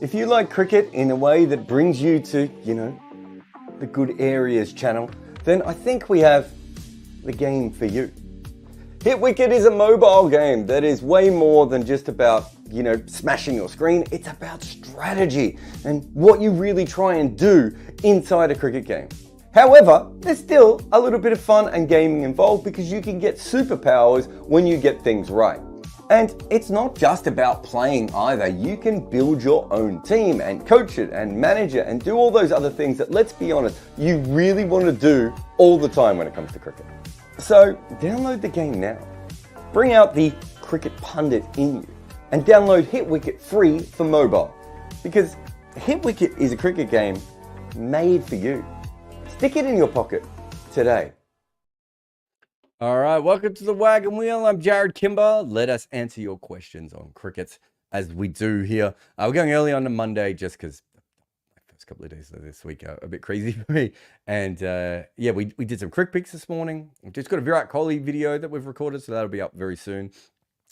If you like cricket in a way that brings you to, the good areas channel, then I think we have the game for you. Hit Wicket is a mobile game that is way more than just about, smashing your screen. It's about strategy and what you really try and do inside a cricket game. However, there's still a little bit of fun and gaming involved because you can get superpowers when you get things right. And it's not just about playing either. You can build your own team and coach it and manage it and do all those other things that, let's be honest, you really want to do all the time when it comes to cricket. So download the game now. Bring out the cricket pundit in you and download Hit Wicket free for mobile. Because Hit Wicket is a cricket game made for you. Stick it in your pocket today. All right, welcome to the Wagon Wheel. I'm Jarrod Kimber. Let us answer your questions on cricket as we do here. We're going early on a Monday just because the first couple of days of this week are a bit crazy for me. And we did some cricket picks this morning. We've just got a Virat Kohli video that we've recorded, so that'll be up very soon.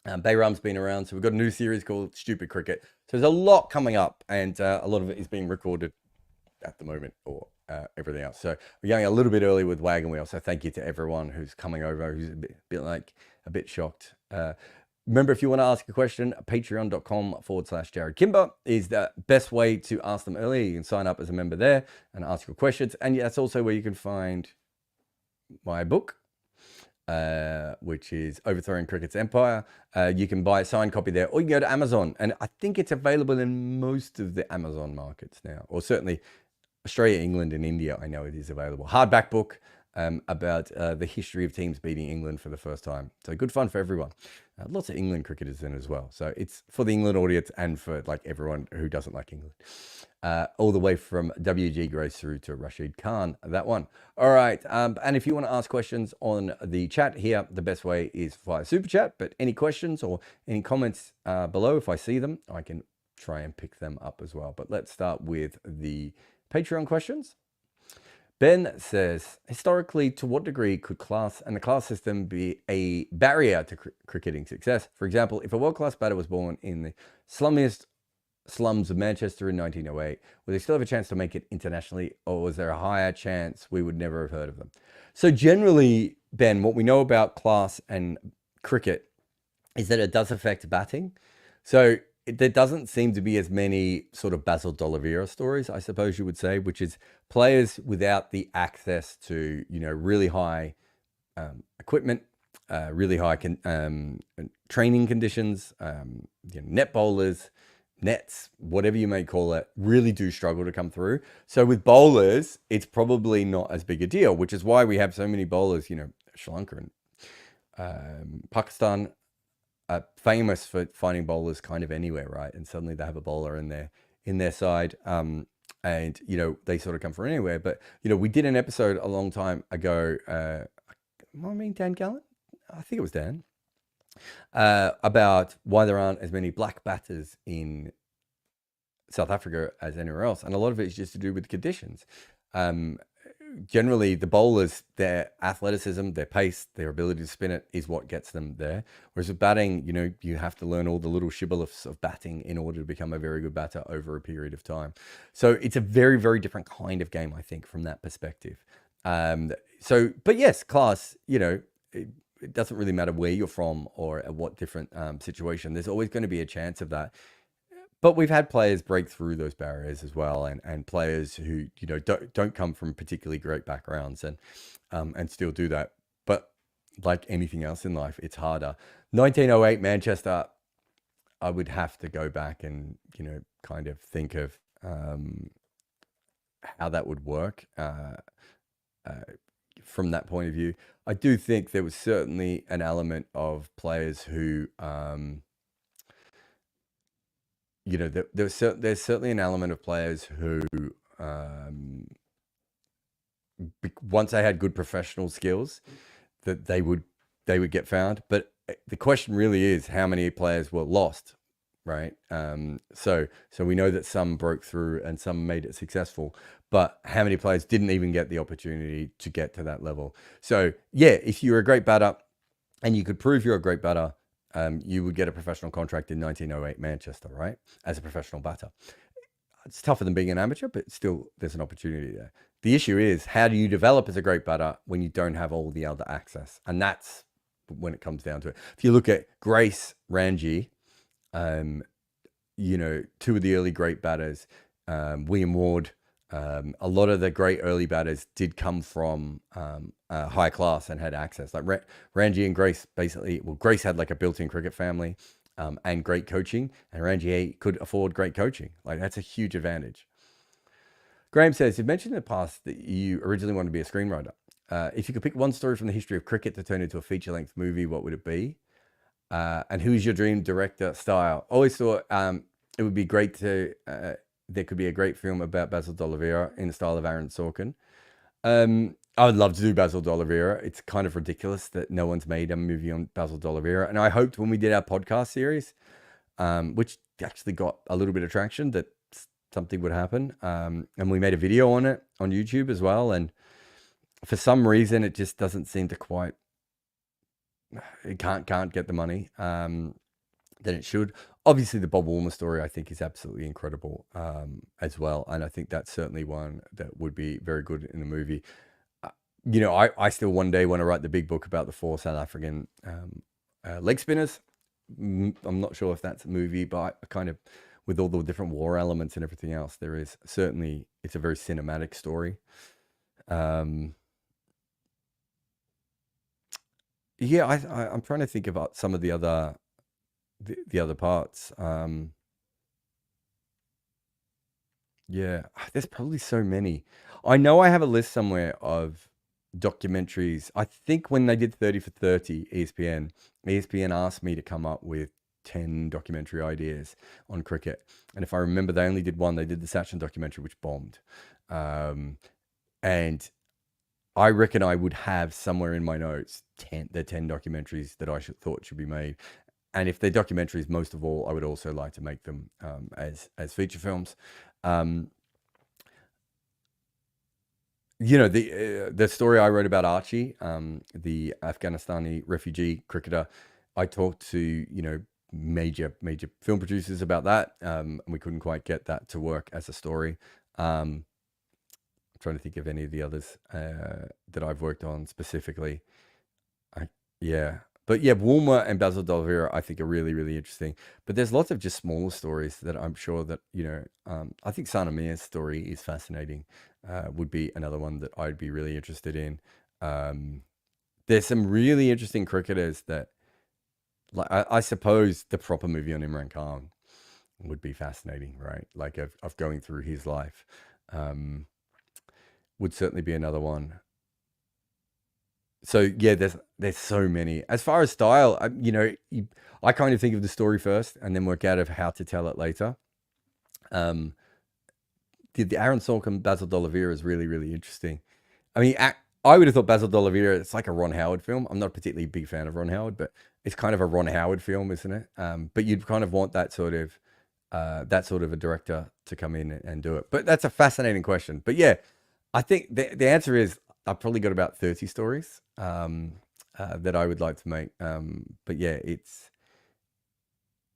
Bayram's been around, so we've got a new series called Stupid Cricket. So there's a lot coming up, and a lot of it is being recorded at the moment, or everything else. So we're going a little bit early with Wagon Wheel. So thank you to everyone who's coming over, who's a bit shocked. Remember, if you want to ask a question, patreon.com/Jarrod Kimber is the best way to ask them early. You can sign up as a member there and ask your questions. And that's also where you can find my book, which is Overthrowing Cricket's Empire. You can buy a signed copy there, or you can go to Amazon. And I think it's available in most of the Amazon markets now, or certainly Australia, England, and India. I know it is available. Hardback book about the history of teams beating England for the first time. So good fun for everyone. Lots of England cricketers in as well. So it's for the England audience and for everyone who doesn't like England. All the way from W.G. Grace through to Rashid Khan, that one. All right. And if you want to ask questions on the chat here, the best way is via Super Chat. But any questions or any comments below, if I see them, I can try and pick them up as well. But let's start with the Patreon questions. Ben says, historically, to what degree could class and the class system be a barrier to cricketing success? For example, if a world-class batter was born in the slummiest slums of Manchester in 1908, would they still have a chance to make it internationally, or was there a higher chance we would never have heard of them? So generally, Ben, what we know about class and cricket is that it does affect batting. So there doesn't seem to be as many sort of Basil D'Oliveira stories, I suppose you would say, which is players without the access to, really high equipment, really high training conditions, net bowlers, nets, whatever you may call it, really do struggle to come through. So with bowlers, it's probably not as big a deal, which is why we have so many bowlers, Sri Lanka and Pakistan, famous for finding bowlers kind of anywhere, right? And suddenly they have a bowler in their side, and they sort of come from anywhere. But we did an episode a long time ago. Dan Gallant, I think it was Dan, about why there aren't as many black batters in South Africa as anywhere else, and a lot of it is just to do with conditions. Generally, the bowlers, their athleticism, their pace, their ability to spin it is what gets them there. Whereas with batting, you have to learn all the little shibboleths of batting in order to become a very good batter over a period of time. So it's a very, very different kind of game, I think, from that perspective. But yes, class, it doesn't really matter where you're from or at what different situation. There's always going to be a chance of that. But we've had players break through those barriers as well, and players who don't come from particularly great backgrounds and still do that. But like anything else in life, it's harder. 1908 Manchester, I would have to go back and kind of think of how that would work from that point of view. I do think there was certainly an element of players who there's certainly an element of players who, once they had good professional skills, that they would get found. But the question really is how many players were lost, right? So we know that some broke through and some made it successful, but how many players didn't even get the opportunity to get to that level? So yeah, if you're a great batter and you could prove you're a great batter, you would get a professional contract in 1908 Manchester, right? As a professional batter. It's tougher than being an amateur, but still there's an opportunity there. The issue is, how do you develop as a great batter when you don't have all the other access? And that's when it comes down to it. If you look at Grace, Ranji, you know, two of the early great batters, William Ward, a lot of the great early batters did come from high class and had access. Like Ranji and Grace, basically, well, Grace had like a built-in cricket family and great coaching, and Ranji could afford great coaching. Like, that's a huge advantage. Graham says, you've mentioned in the past that you originally wanted to be a screenwriter. If you could pick one story from the history of cricket to turn into a feature-length movie, what would it be? And who is your dream director style? Always thought it would be great to, there could be a great film about Basil D'Oliveira in the style of Aaron Sorkin. I would love to do Basil D'Oliveira. It's kind of ridiculous that no one's made a movie on Basil D'Oliveira. And I hoped when we did our podcast series, which actually got a little bit of traction, that something would happen. And we made a video on it on YouTube as well. And for some reason, it just doesn't seem to quite, it can't get the money that it should. Obviously, the Bob Woolmer story, I think, is absolutely incredible as well. And I think that's certainly one that would be very good in the movie. You know, I still one day want to write the big book about the 4 South African leg spinners. I'm not sure if that's a movie, but I kind of, with all the different war elements and everything else, there is certainly, it's a very cinematic story. Yeah, I'm trying to think about some of the other parts. Yeah, there's probably so many. I know I have a list somewhere of documentaries. I think when they did 30 for 30, ESPN asked me to come up with 10 documentary ideas on cricket. And if I remember, they only did one. They did the Sachin documentary, which bombed. And I reckon I would have somewhere in my notes the 10 documentaries that I thought should be made. And if they're documentaries, most of all, I would also like to make them as feature films. You know, the story I wrote about Archie, the Afghanistani refugee cricketer, I talked to, you know, major film producers about that, and we couldn't quite get that to work as a story. I'm trying to think of any of the others that I've worked on specifically. But yeah, Woolmer and Basil D'Oliveira, I think, are really, really interesting. But there's lots of just smaller stories that I'm sure that, you know, I think Sana Mia's story is fascinating. Would be another one that I'd be really interested in. There's some really interesting cricketers that, like, I suppose the proper movie on Imran Khan would be fascinating, right? Like, of going through his life, would certainly be another one. So yeah, there's so many. As far as style, you know, I kind of think of the story first and then work out of how to tell it later. The Aaron Sorkin Basil D'Oliveira is really, really interesting. I mean, I would have thought Basil D'Oliveira, it's like a Ron Howard film. I'm not a particularly big fan of Ron Howard, but it's kind of a Ron Howard film, isn't it? But you'd kind of want that sort of a director to come in and do it. But that's a fascinating question. But yeah, I think the answer is, I've probably got about 30 stories that I would like to make. But yeah,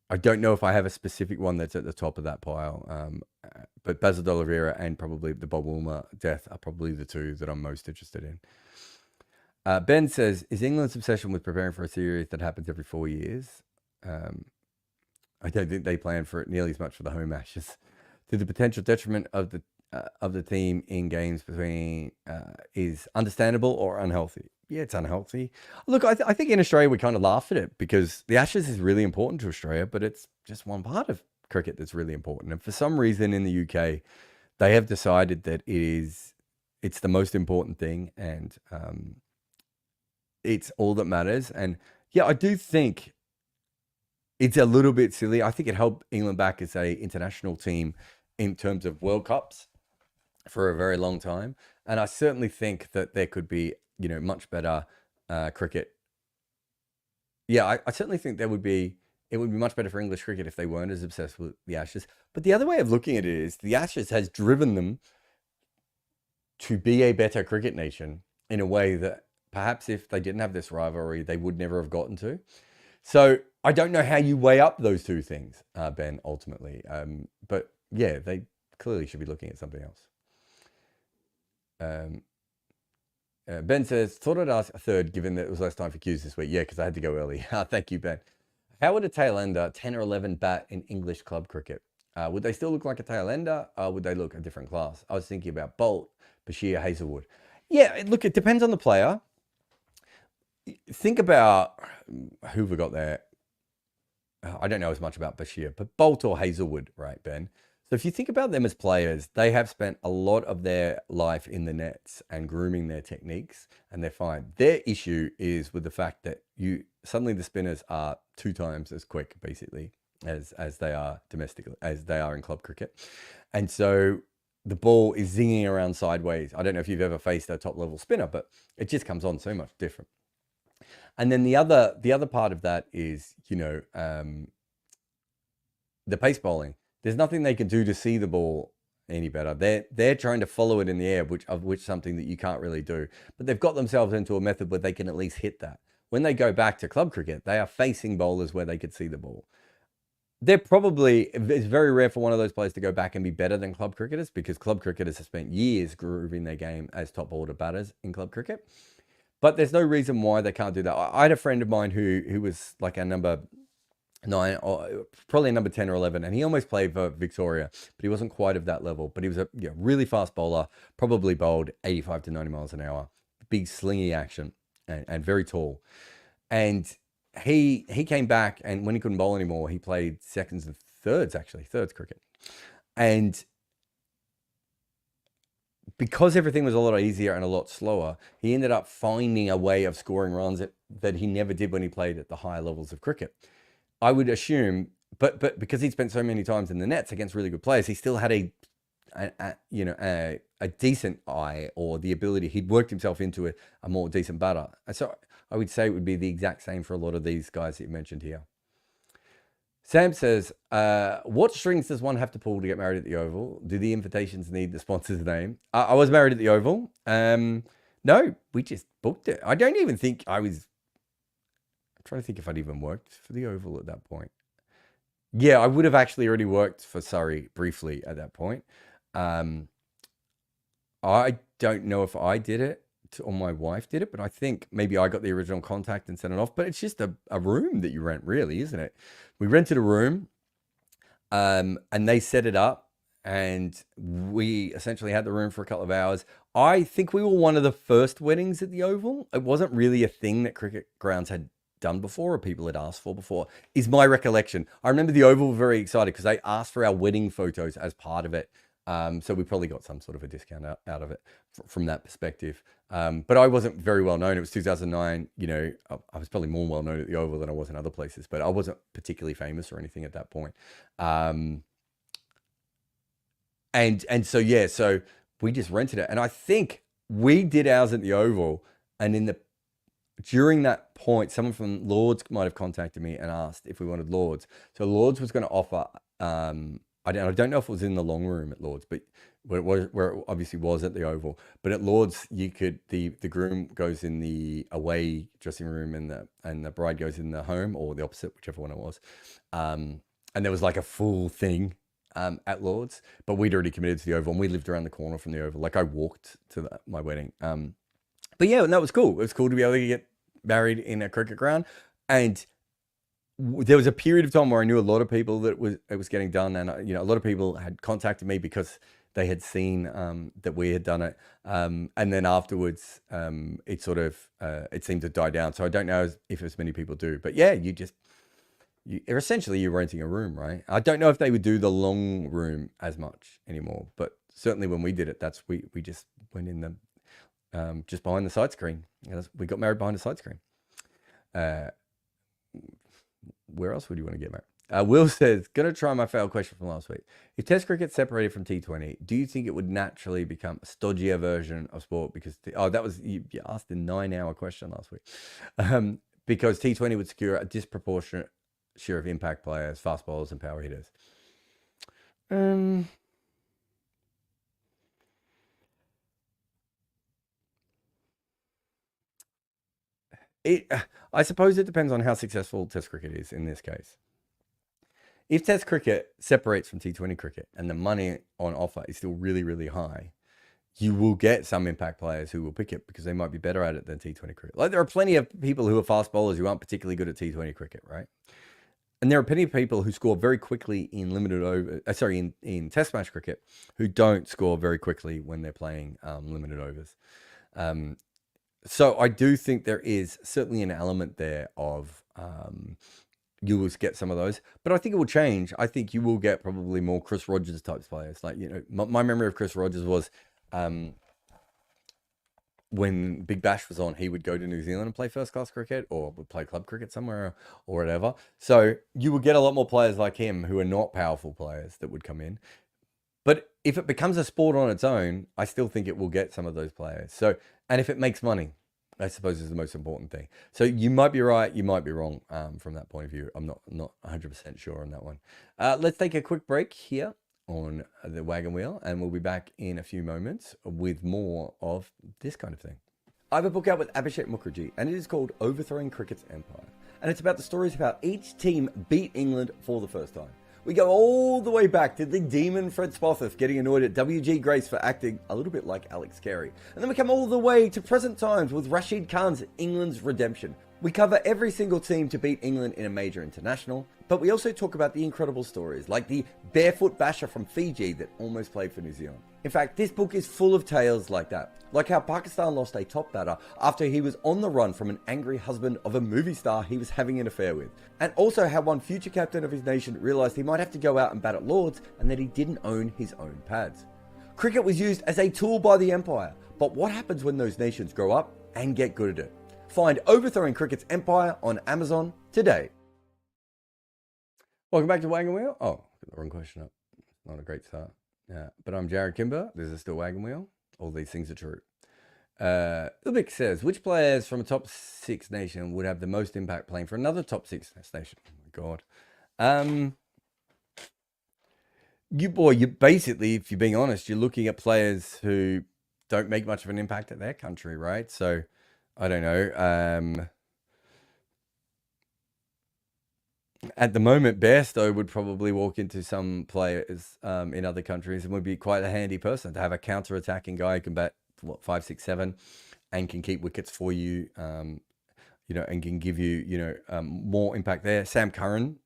I don't know if I have a specific one that's at the top of that pile. But Basil D'Oliveira and probably the Bob Woolmer death are probably the two that I'm most interested in. Ben says, is England's obsession with preparing for a series that happens every 4 years? I don't think they plan for it nearly as much for the home Ashes. To the potential detriment of the team in games between is understandable or unhealthy? Yeah, it's unhealthy. Look, I think in Australia we kind of laugh at it because the Ashes is really important to Australia, but it's just one part of cricket that's really important. And for some reason in the UK, they have decided that it's the most important thing, and it's all that matters. And yeah, I do think it's a little bit silly. I think it helped England back as a international team in terms of World Cups for a very long time. And I certainly think that there could be, you know, much better cricket. Yeah, I certainly think it would be much better for English cricket if they weren't as obsessed with the Ashes. But the other way of looking at it is the Ashes has driven them to be a better cricket nation in a way that perhaps if they didn't have this rivalry, they would never have gotten to. So I don't know how you weigh up those two things, Ben, ultimately. But yeah, they clearly should be looking at something else. Ben says, thought I'd ask a third, given that it was less time for cues this week. Yeah, because I had to go early. Thank you, Ben. How would a tailender 10 or 11 bat in English club cricket? Would they still look like a tailender, or would they look a different class? I was thinking about Bolt, Bashir, Hazelwood. Yeah, look, it depends on the player. Think about who we got there. I don't know as much about Bashir, but Bolt or Hazelwood, right, Ben? So if you think about them as players, they have spent a lot of their life in the nets and grooming their techniques, and they're fine. Their issue is with the fact that suddenly the spinners are 2 times as quick, basically, as they are domestically, as they are in club cricket. And so the ball is zinging around sideways. I don't know if you've ever faced a top-level spinner, but it just comes on so much different. And then the other part of that is, the pace bowling. There's nothing they can do to see the ball any better. They're trying to follow it in the air, which something that you can't really do. But they've got themselves into a method where they can at least hit that. When they go back to club cricket, they are facing bowlers where they could see the ball. It's very rare for one of those players to go back and be better than club cricketers, because club cricketers have spent years grooving their game as top order batters in club cricket. But there's no reason why they can't do that. I had a friend of mine who was like a number 9, or probably a number 10 or 11, and he almost played for Victoria, but he wasn't quite of that level. But he was a really fast bowler, probably bowled 85 to 90 miles an hour, big slingy action, and very tall. And he came back, and when he couldn't bowl anymore, he played seconds and thirds cricket. And because everything was a lot easier and a lot slower, he ended up finding a way of scoring runs that he never did when he played at the higher levels of cricket. I would assume, but because he'd spent so many times in the nets against really good players, he still had a decent eye, or the ability. He'd worked himself into a more decent batter. So I would say it would be the exact same for a lot of these guys that you mentioned here. Sam says, what strings does one have to pull to get married at the Oval? Do the invitations need the sponsor's name? I was married at the Oval. No, we just booked it. I don't even think I'm trying to think if I'd even worked for the Oval at that point. Yeah, I would have actually already worked for Surrey briefly at that point. I don't know if I did it or my wife did it, but I think maybe I got the original contact and sent it off. But it's just a room that you rent, really, isn't it? We rented a room, and they set it up, and we essentially had the room for a couple of hours. I think we were one of the first weddings at the Oval. It wasn't really a thing that cricket grounds had done before, or people had asked for before, is my recollection. I remember the Oval were very excited because they asked for our wedding photos as part of it. So we probably got some sort of a discount out of it from that perspective. But I wasn't very well known. It was 2009. I was probably more well known at the Oval than I was in other places, but I wasn't particularly famous or anything at that point. And so we just rented it, and I think we did ours at the Oval, and during that point, someone from Lords might have contacted me and asked if we wanted Lords. So Lords was going to offer, I don't know if it was in the long room at Lords, but where it obviously was at the Oval. But at Lords, the groom goes in the away dressing room, and the bride goes in the home, or the opposite, whichever one it was. And there was like a full thing at Lords, but we'd already committed to the Oval, and we lived around the corner from the Oval. Like, I walked to my wedding. But yeah, and that was cool. It was cool to be able to get married in a cricket ground. And there was a period of time where I knew a lot of people that it was getting done. And, a lot of people had contacted me because they had seen that we had done it. And then afterwards, it seemed to die down. So I don't know if as many people do. But yeah, you're renting a room, right? I don't know if they would do the long room as much anymore. But certainly when we did it, we just went in the... just behind the side screen. We got married behind the side screen. Where else would you want to get married? Will says, going to try my failed question from last week. If Test cricket separated from T20, do you think it would naturally become a stodgier version of sport? Because that was you asked a 9-hour question last week. Because T20 would secure a disproportionate share of impact players, fast bowlers, and power hitters. I suppose it depends on how successful Test cricket is in this case. if Test cricket separates from T20 cricket and the money on offer is still really, really high, you will get some impact players who will pick it because they might be better at it than T20 cricket. Like there are plenty of people who are fast bowlers who aren't particularly good at T20 cricket, right? And there are plenty of people who score very quickly in in Test match cricket who don't score very quickly when they're playing limited overs. So I do think there is certainly an element there of you will get some of those, but I think it will change. I think you will get probably more Chris Rogers type players. Like, my memory of Chris Rogers was when Big Bash was on, he would go to New Zealand and play first-class cricket or would play club cricket somewhere or whatever. So you would get a lot more players like him who are not powerful players that would come in. But if it becomes a sport on its own, I still think it will get some of those players. So, and if it makes money, I suppose is the most important thing. So you might be right, you might be wrong from that point of view. I'm not 100% sure on that one. Let's take a quick break here on the Wagon Wheel, and we'll be back in a few moments with more of this kind of thing. I have a book out with Abhishek Mukherjee, and it is called Overthrowing Cricket's Empire. And it's about the stories of how each team beat England for the first time. We go all the way back to the demon Fred Spofforth getting annoyed at W.G. Grace for acting a little bit like Alex Carey. And then we come all the way to present times with Rashid Khan's England's redemption. We cover every single team to beat England in a major international, but we also talk about the incredible stories, like the barefoot basher from Fiji that almost played for New Zealand. In fact, this book is full of tales like that, like how Pakistan lost a top batter after he was on the run from an angry husband of a movie star he was having an affair with, and also how one future captain of his nation realised he might have to go out and bat at Lords and that he didn't own his own pads. Cricket was used as a tool by the Empire, but what happens when those nations grow up and get good at it? Find Overthrowing Cricket's Empire on Amazon today. Welcome back to Wagon Wheel. Oh, got the wrong question up. Not a great start. Yeah, but I'm Jarrod Kimber. This is still Wagon Wheel. All these things are true. Ubik says, which players from a top 6 nation would have the most impact playing for another top 6 nation? Oh my God. You basically, if you're being honest, you're looking at players who don't make much of an impact at their country, right? So, I don't know. At the moment, Bairstow would probably walk into some players in other countries and would be quite a handy person to have a counter-attacking guy who can bat 5, 6, 7, and can keep wickets for you, and can give you, more impact there. Sam Curran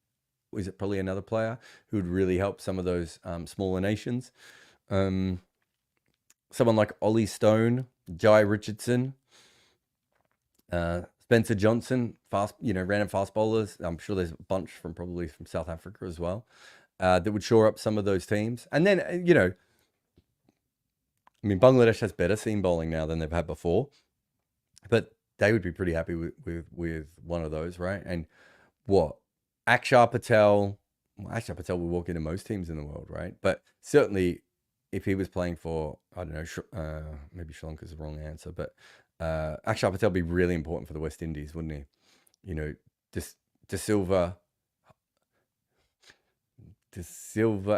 is probably another player who would really help some of those smaller nations. Someone like Ollie Stone, Jai Richardson. Spencer Johnson, random fast bowlers. I'm sure there's a bunch probably from South Africa as well that would shore up some of those teams. And then, Bangladesh has better seam bowling now than they've had before, but they would be pretty happy with one of those, right? And Akshar Patel will walk into most teams in the world, right? But certainly if he was playing for, I don't know, maybe Sri Lanka's the wrong answer, but Akshar Patel would be really important for the West Indies, wouldn't he? De Silva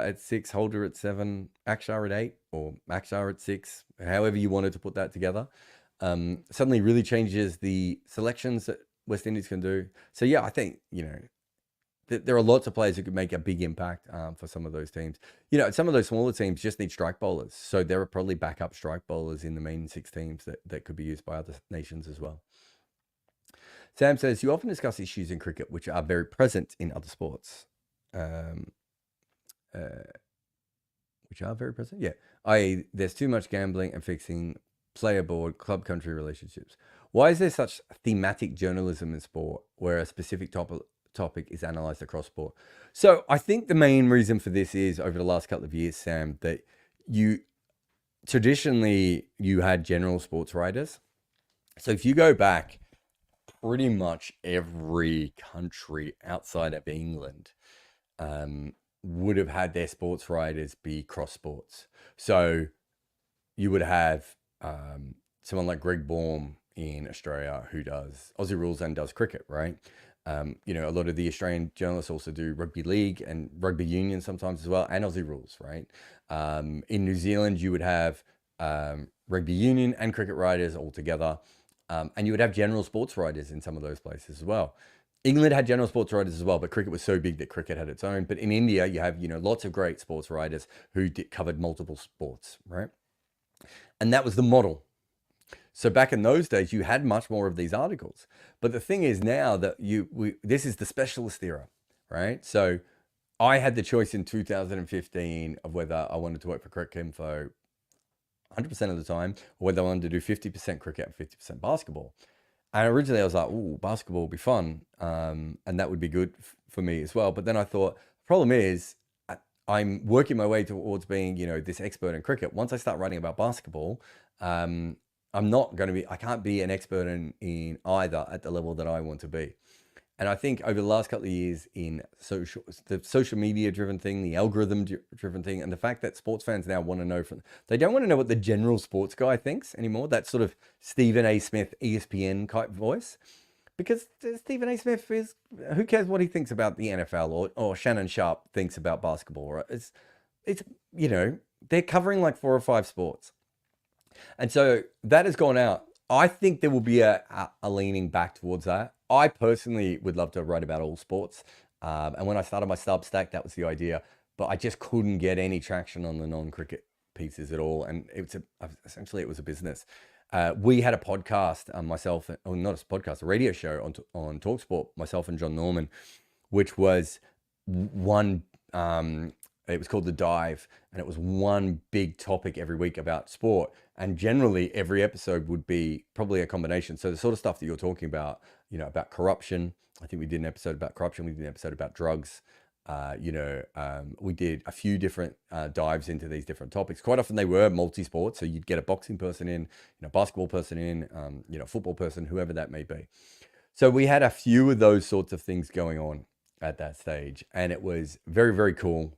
at 6, Holder at 7, Akshar at 8, or Akshar at 6, however you wanted to put that together. Suddenly really changes the selections that West Indies can do. So yeah, I think, there are lots of players who could make a big impact for some of those teams. Some of those smaller teams just need strike bowlers. So there are probably backup strike bowlers in the main 6 teams that could be used by other nations as well. Sam says, you often discuss issues in cricket which are very present in other sports. Which are very present? Yeah. I.e., there's too much gambling and fixing player board, club country relationships. Why is there such thematic journalism in sport where a specific topic is analyzed across sport? So I think the main reason for this is over the last couple of years, Sam, that traditionally you had general sports writers. So if you go back, pretty much every country outside of England would have had their sports writers be cross sports. So you would have someone like Greg Baum in Australia who does Aussie rules and does cricket, right? A lot of the Australian journalists also do rugby league and rugby union sometimes as well, and Aussie rules, right? In New Zealand, you would have rugby union and cricket writers all together, and you would have general sports writers in some of those places as well. England had general sports writers as well, but cricket was so big that cricket had its own. But in India, you have, lots of great sports writers who covered multiple sports, right? And that was the model. So back in those days, you had much more of these articles. But the thing is now that this is the specialist era, right? So I had the choice in 2015 of whether I wanted to work for Cricket Info 100% of the time, or whether I wanted to do 50% cricket and 50% basketball. And originally I was like, "Ooh, basketball will be fun, and that would be good for me as well." But then I thought, the problem is, I'm working my way towards being, this expert in cricket. Once I start writing about basketball, I'm not going to be, I can't be an expert in either at the level that I want to be. And I think over the last couple of years in the social media driven thing, the algorithm driven thing, and the fact that sports fans now want to know they don't want to know what the general sports guy thinks anymore. That sort of Stephen A. Smith, ESPN type voice. Because Stephen A. Smith who cares what he thinks about the NFL or Shannon Sharp thinks about basketball, right? It's they're covering like 4 or 5 sports. And so that has gone out. I think there will be a leaning back towards that. I personally would love to write about all sports. And when I started my Substack, that was the idea. But I just couldn't get any traction on the non-cricket pieces at all. And essentially it was a business. We had a podcast, myself, or not a podcast, a radio show on TalkSport, myself and John Norman, which was one, it was called The Dive, and it was one big topic every week about sport. And generally every episode would be probably a combination. So the sort of stuff that you're talking about, about corruption. I think we did an episode about corruption. We did an episode about drugs. We did a few different dives into these different topics. Quite often they were multi-sport. So you'd get a boxing person in, basketball person in, football person, whoever that may be. So we had a few of those sorts of things going on at that stage. And it was very, very cool.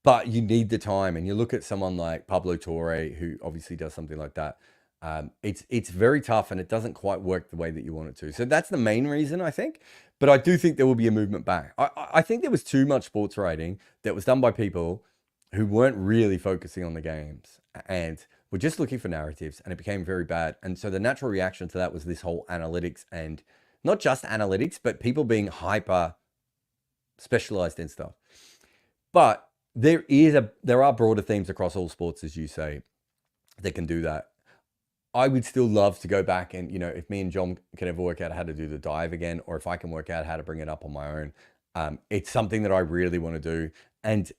But you need the time, and you look at someone like Pablo Torre, who obviously does something like that. It's very tough, and it doesn't quite work the way that you want it to. So that's the main reason, I think. But I do think there will be a movement back. I think there was too much sports writing that was done by people who weren't really focusing on the games and were just looking for narratives, and it became very bad. And so the natural reaction to that was this whole analytics, and not just analytics, but people being hyper specialized in stuff. But there are broader themes across all sports, as you say, that can do that. I would still love to go back and, if me and John can ever work out how to do the dive again, or if I can work out how to bring it up on my own, it's something that I really want to do. And,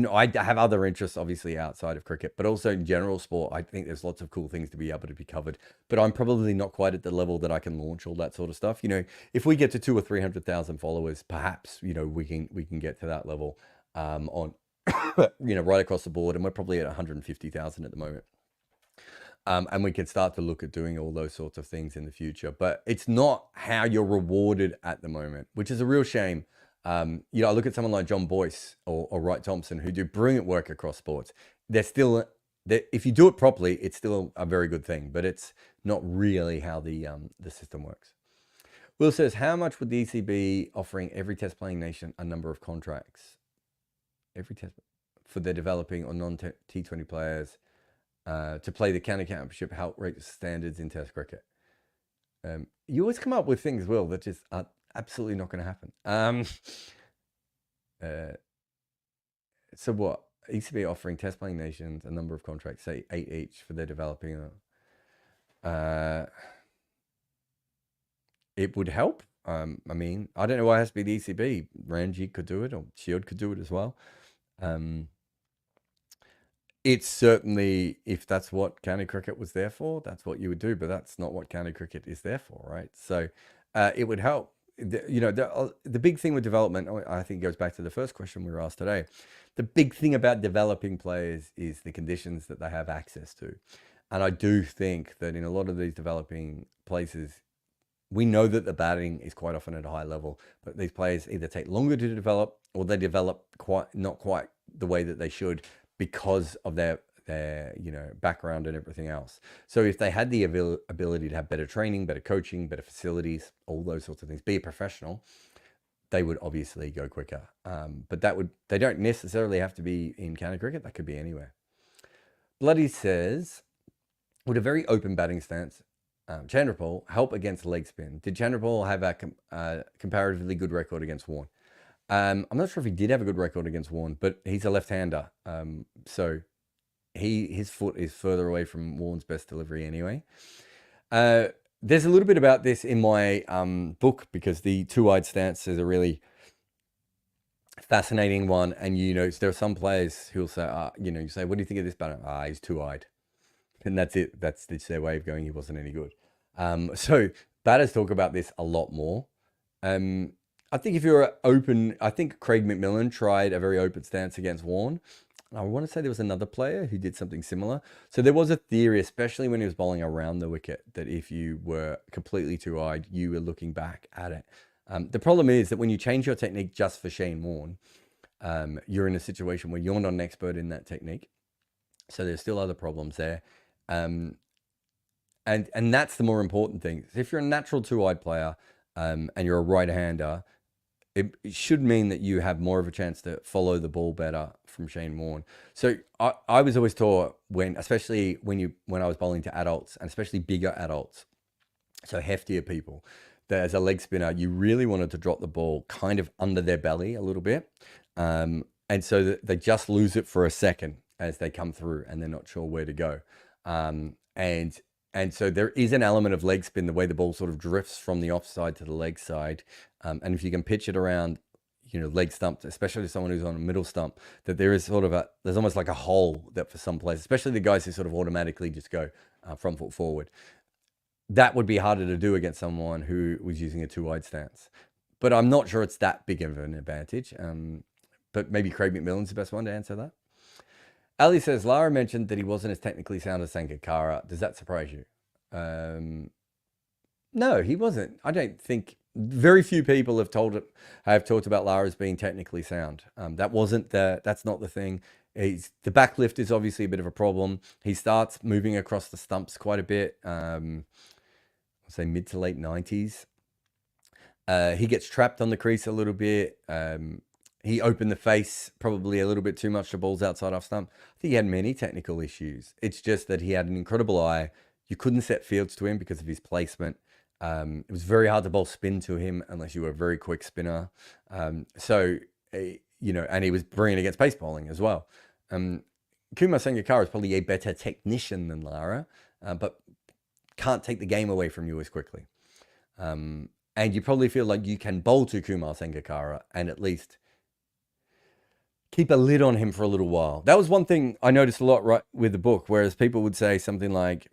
I have other interests, obviously, outside of cricket, but also in general sport. I think there's lots of cool things to be able to be covered, but I'm probably not quite at the level that I can launch all that sort of stuff. If we get to 200,000 or 300,000 followers, perhaps, we can get to that level on, right across the board. And we're probably at 150,000 at the moment. And we can start to look at doing all those sorts of things in the future. But it's not how you're rewarded at the moment, which is a real shame. I look at someone like John Boyce or Wright Thompson, who do brilliant work across sports. If you do it properly, it's still a very good thing, but it's not really how the system works. Will says, how much would the ECB offering every test playing nation a number of contracts? Every test for their developing or non-T20 players to play the county championship help rate standards in test cricket. You always come up with things, Will, that just are absolutely not going to happen. So what? ECB offering test playing nations a number of contracts, say 8 each for their developing. It would help. I don't know why it has to be the ECB. Ranji could do it, or Shield could do it as well. It's certainly, if that's what county cricket was there for, that's what you would do, but that's not what county cricket is there for, right? So it would help. The big thing with development, I think, goes back to the first question we were asked today. The big thing about developing players is the conditions that they have access to. And I do think that in a lot of these developing places, we know that the batting is quite often at a high level, but these players either take longer to develop, or they develop not quite the way that they should because of their background and everything else. So if they had the ability to have better training, better coaching, better facilities, all those sorts of things, be a professional, they would obviously go quicker. But they don't necessarily have to be in county cricket. That could be anywhere. Bloody says, with a very open batting stance, Chandrapal help against leg spin? Did Chandrapal have a comparatively good record against Warne? I'm not sure if he did have a good record against Warne, but he's a left-hander. So his foot is further away from Warne's best delivery anyway. There's a little bit about this in my book, because the two-eyed stance is a really fascinating one. And, there are some players who'll say, you say, what do you think of this batter? He's two-eyed. And that's it. That's their way of going, he wasn't any good. So batters talk about this a lot more. I think if you're open, I think Craig McMillan tried a very open stance against Warne. I want to say there was another player who did something similar. So there was a theory, especially when he was bowling around the wicket, that if you were completely two-eyed, you were looking back at it. The problem is that when you change your technique just for Shane Warne, you're in a situation where you're not an expert in that technique. So there's still other problems there. And that's the more important thing. If you're a natural two-eyed player and you're a right-hander, it should mean that you have more of a chance to follow the ball better from Shane Warne. So I was always taught, especially when I was bowling to adults, and especially bigger adults, so heftier people, that as a leg spinner, you really wanted to drop the ball kind of under their belly a little bit. And so that they just lose it for a second as they come through and they're not sure where to go. And so there is an element of leg spin, the way the ball sort of drifts from the offside to the leg side. And if you can pitch it around, leg stump, especially to someone who's on a middle stump, that there is there's almost like a hole that for some players, especially the guys who sort of automatically just go front foot forward, that would be harder to do against someone who was using a two-eyed stance. But I'm not sure it's that big of an advantage. But maybe Craig McMillan's the best one to answer that. Ali says, Lara mentioned that he wasn't as technically sound as Sangakkara. Does that surprise you? No, he wasn't. I don't think. Very few people have talked about Lara as being technically sound. That's not the thing. The backlift is obviously a bit of a problem. He starts moving across the stumps quite a bit. I'll say mid to late 90s. He gets trapped on the crease a little bit. He opened the face probably a little bit too much to balls outside off stump. I think he had many technical issues. It's just that he had an incredible eye. You couldn't set fields to him because of his placement. It was very hard to bowl spin to him unless you were a very quick spinner. And he was brilliant against pace bowling as well. Kumar Sangakkara is probably a better technician than Lara, but can't take the game away from you as quickly. And you probably feel like you can bowl to Kumar Sangakkara and at least keep a lid on him for a little while. That was one thing I noticed a lot right with the book, whereas people would say something like,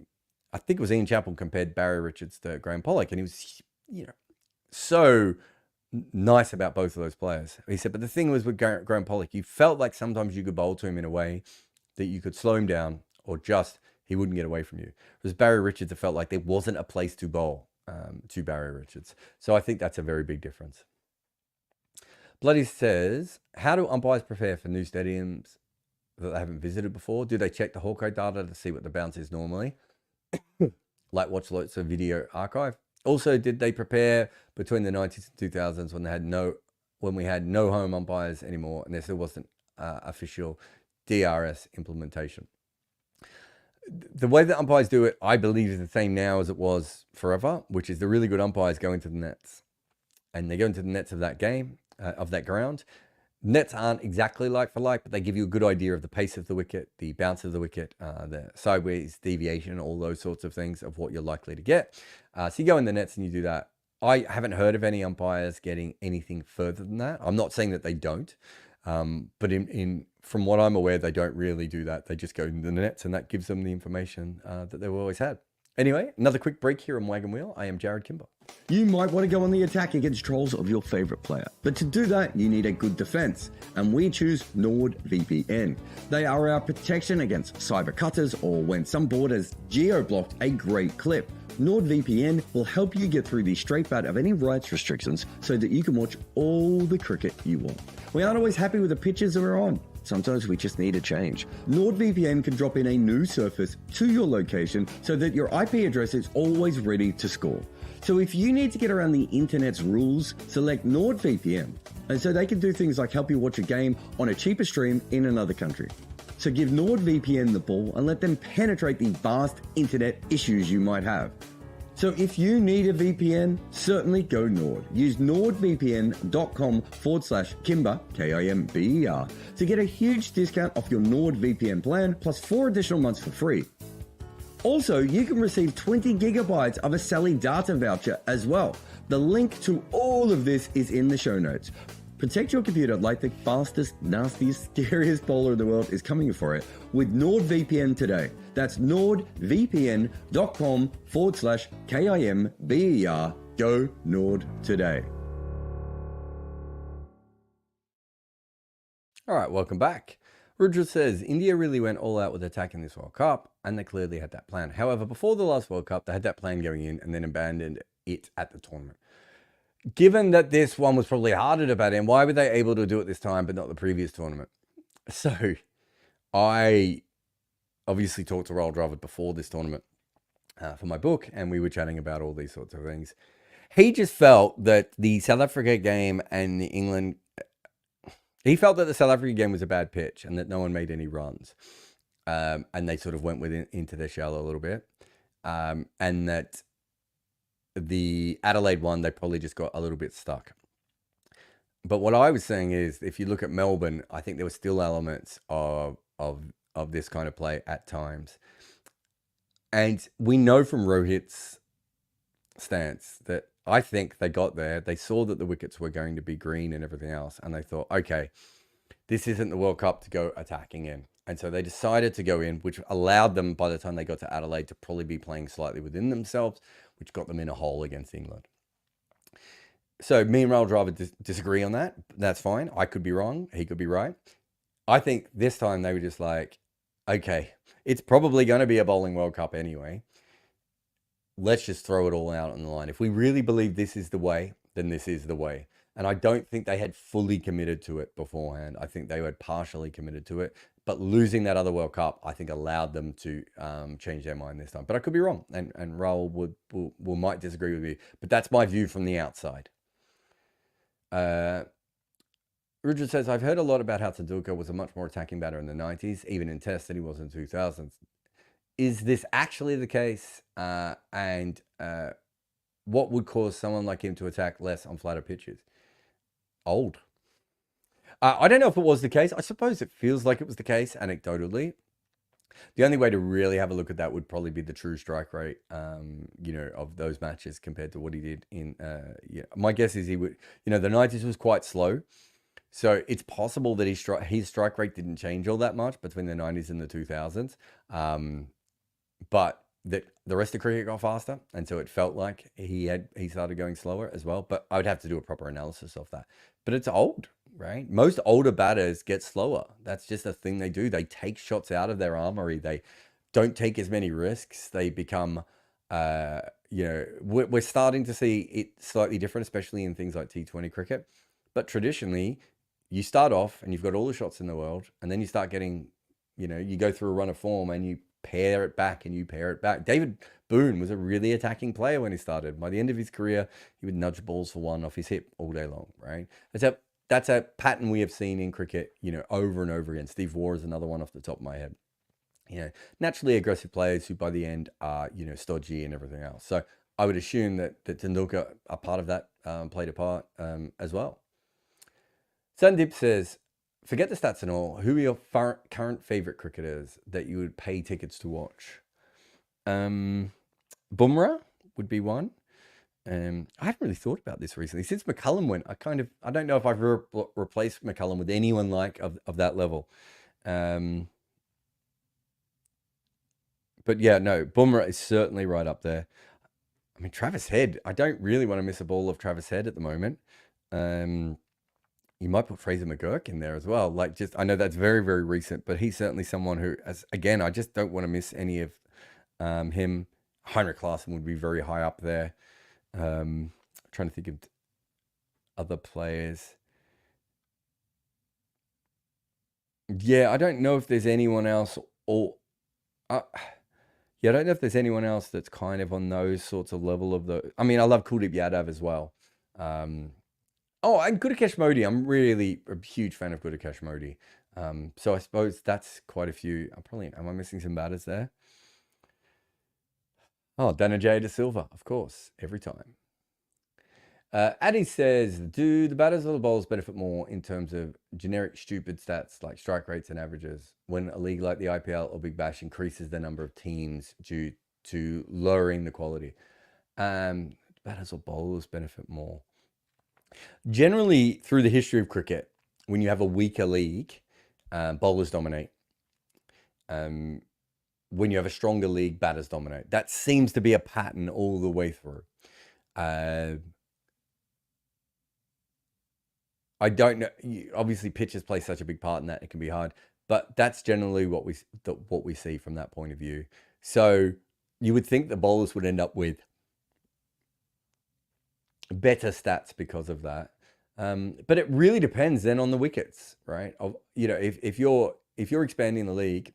I think it was Ian Chappell compared Barry Richards to Graham Pollock, and he was, so nice about both of those players. He said, but the thing was with Graham Pollock, you felt like sometimes you could bowl to him in a way that you could slow him down, or just he wouldn't get away from you. Whereas Barry Richards, it felt like there wasn't a place to bowl to Barry Richards. So I think that's a very big difference. Bloody says, how do umpires prepare for new stadiums that they haven't visited before? Do they check the Hawkeye data to see what the bounce is normally? Like watch lots of video archive. Also, did they prepare between the 90s and 2000s when we had no home umpires anymore and there still wasn't official DRS implementation? The way that umpires do it, I believe, is the same now as it was forever, which is the really good umpires go into the nets. And they go into the nets of that game, of that ground. Nets aren't exactly like for like, but they give you a good idea of the pace of the wicket, the bounce of the wicket, the sideways deviation, all those sorts of things of what you're likely to get. So you go in the nets and you do that. I haven't heard of any umpires getting anything further than that. I'm not saying that they don't, but from what I'm aware, they don't really do that. They just go in the nets, and that gives them the information that they've always had. Anyway, another quick break here on Wagon Wheel. I am Jarrod Kimber. You might want to go on the attack against trolls of your favorite player, but to do that, you need a good defense, and we choose NordVPN. They are our protection against cyber cutters or when some board has geo-blocked a great clip. NordVPN will help you get through the straight bat of any rights restrictions so that you can watch all the cricket you want. We aren't always happy with the pitches that we're on. Sometimes we just need a change. NordVPN can drop in a new surface to your location so that your IP address is always ready to score. So if you need to get around the internet's rules, select NordVPN. And so they can do things like help you watch a game on a cheaper stream in another country. So give NordVPN the ball and let them penetrate the vast internet issues you might have. So if you need a VPN, certainly go Nord. Use nordvpn.com/Kimber, Kimber, to get a huge discount off your NordVPN plan, plus 4 additional months for free. Also, you can receive 20 gigabytes of a Sally data voucher as well. The link to all of this is in the show notes. Protect your computer like the fastest, nastiest, scariest bowler in the world is coming for it with NordVPN today. That's nordvpn.com/Kimber. Go Nord today. All right, welcome back. Rudra says, India really went all out with attacking this World Cup, and they clearly had that plan. However, before the last World Cup, they had that plan going in and then abandoned it at the tournament. Given that this one was probably harder to bat in, why were they able to do it this time but not the previous tournament? So, I obviously talked to Roll Driver before this tournament for my book, and we were chatting about all these sorts of things. He just felt that the South Africa game and the England... He felt that the South Africa game was a bad pitch and that no one made any runs. And they sort of went into their shell a little bit. And that the Adelaide one, they probably just got a little bit stuck. But what I was saying is, if you look at Melbourne, I think there were still elements of this kind of play at times. And we know from Rohit's stance that I think they got there. They saw that the wickets were going to be green and everything else. And they thought, okay, this isn't the World Cup to go attacking in. And so they decided to go in, which allowed them, by the time they got to Adelaide, to probably be playing slightly within themselves, which got them in a hole against England. So me and Rail Driver disagree on that. That's fine. I could be wrong. He could be right. I think this time they were just like, okay, it's probably going to be a bowling World Cup anyway. Let's just throw it all out on the line. If we really believe this is the way, then this is the way. And I don't think they had fully committed to it beforehand. I think they had partially committed to it. But losing that other World Cup, I think, allowed them to change their mind this time. But I could be wrong. And Raul might disagree with me. But that's my view from the outside. Rudra says, I've heard a lot about how Tendulkar was a much more attacking batter in the 90s, even in tests, than he was in 2000s. Is this actually the case? And what would cause someone like him to attack less on flatter pitches? Old. I don't know if it was the case. I suppose it feels like it was the case anecdotally. The only way to really have a look at that would probably be the true strike rate, of those matches compared to what he did in. My guess is he would. The 90s was quite slow, so it's possible that his strike rate didn't change all that much between the 90s and the 2000s. But that the rest of cricket got faster, and so it felt like he started going slower as well. But I would have to do a proper analysis of that. But it's old, right? Most older batters get slower. That's just a thing they do. They take shots out of their armory. They don't take as many risks. They become, we're starting to see it slightly different, especially in things like T20 cricket. But traditionally, you start off and you've got all the shots in the world, and then you start getting, you go through a run of form and you pair it back and you pair it back. David Boone was a really attacking player when he started. By the end of his career, he would nudge balls for one off his hip all day long, right? That's a pattern we have seen in cricket, over and over again. Steve Waugh is another one off the top of my head. Naturally aggressive players who by the end are, stodgy and everything else. So I would assume that Tendulkar, a part of that, played a part as well. Sandip says, forget the stats and all. Who are your current favourite cricketers that you would pay tickets to watch? Bumrah would be one. I haven't really thought about this recently. Since McCullum went, I don't know if I've replaced McCullum with anyone like of that level. But yeah, no, Bumrah is certainly right up there. I mean, Travis Head, I don't really want to miss a ball of Travis Head at the moment. You might put Fraser McGurk in there as well. I know that's very, very recent, but he's certainly someone who, I just don't want to miss any of him. Heinrich Klaassen would be very high up there. Trying to think of other players. Yeah, I don't know if there's anyone else I don't know if there's anyone else that's kind of on those sorts of level of the. I mean, I love Kuldeep Yadav as well. And Gudakesh Modi. I'm really a huge fan of Gudakesh Modi. So I suppose that's quite a few. Am I missing some batters there? Oh, Danajay de Silva, of course, every time. Addy says, do the batters or the bowlers benefit more in terms of generic stupid stats like strike rates and averages when a league like the IPL or Big Bash increases the number of teams due to lowering the quality? Batters or bowlers benefit more? Generally, through the history of cricket, when you have a weaker league, bowlers dominate. When you have a stronger league, batters dominate. That seems to be a pattern all the way through. I don't know. Obviously, pitches play such a big part in that; it can be hard. But that's generally what we see from that point of view. So you would think the bowlers would end up with better stats because of that. But it really depends then on the wickets, right? If you're expanding the league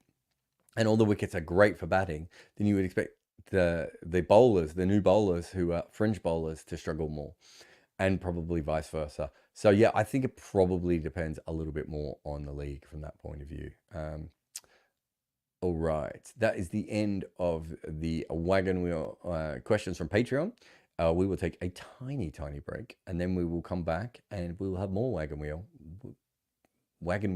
and all the wickets are great for batting, then you would expect the bowlers, the new bowlers who are fringe bowlers, to struggle more, and probably vice versa. So yeah, I think it probably depends a little bit more on the league from that point of view. All right, that is the end of the Wagon Wheel questions from Patreon. We will take a tiny break, and then we will come back and we will have more Wagon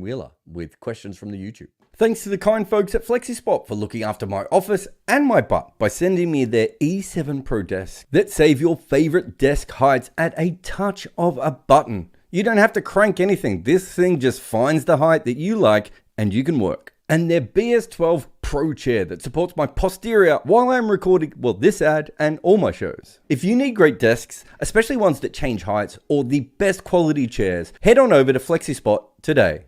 Wheeler with questions from the YouTube. Thanks to the kind folks at Flexispot for looking after my office and my butt by sending me their E7 Pro desk that save your favorite desk heights at a touch of a button. You don't have to crank anything. This thing just finds the height that you like and you can work. And their BS12 Pro chair that supports my posterior while I'm recording, well, this ad and all my shows. If you need great desks, especially ones that change heights or the best quality chairs, head on over to Flexispot today.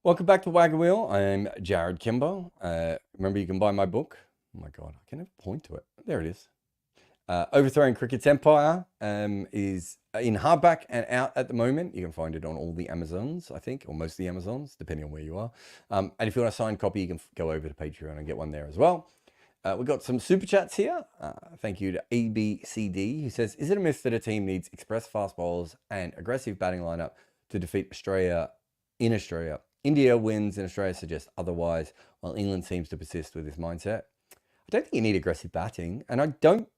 Welcome back to Wagon Wheel. I'm Jarrod Kimber. Remember, you can buy my book. Oh my God, I can never point to it. There it is. Overthrowing Cricket's Empire is in hardback and out at the moment. You can find it on all the Amazons, I think, or most of the Amazons, depending on where you are. And if you want a signed copy, you can go over to Patreon and get one there as well. We've got some super chats here. Thank you to ABCD, who says, is it a myth that a team needs express fast bowlers and aggressive batting lineup to defeat Australia in Australia? India wins and Australia suggests otherwise, while England seems to persist with this mindset. I don't think you need aggressive batting, and I don't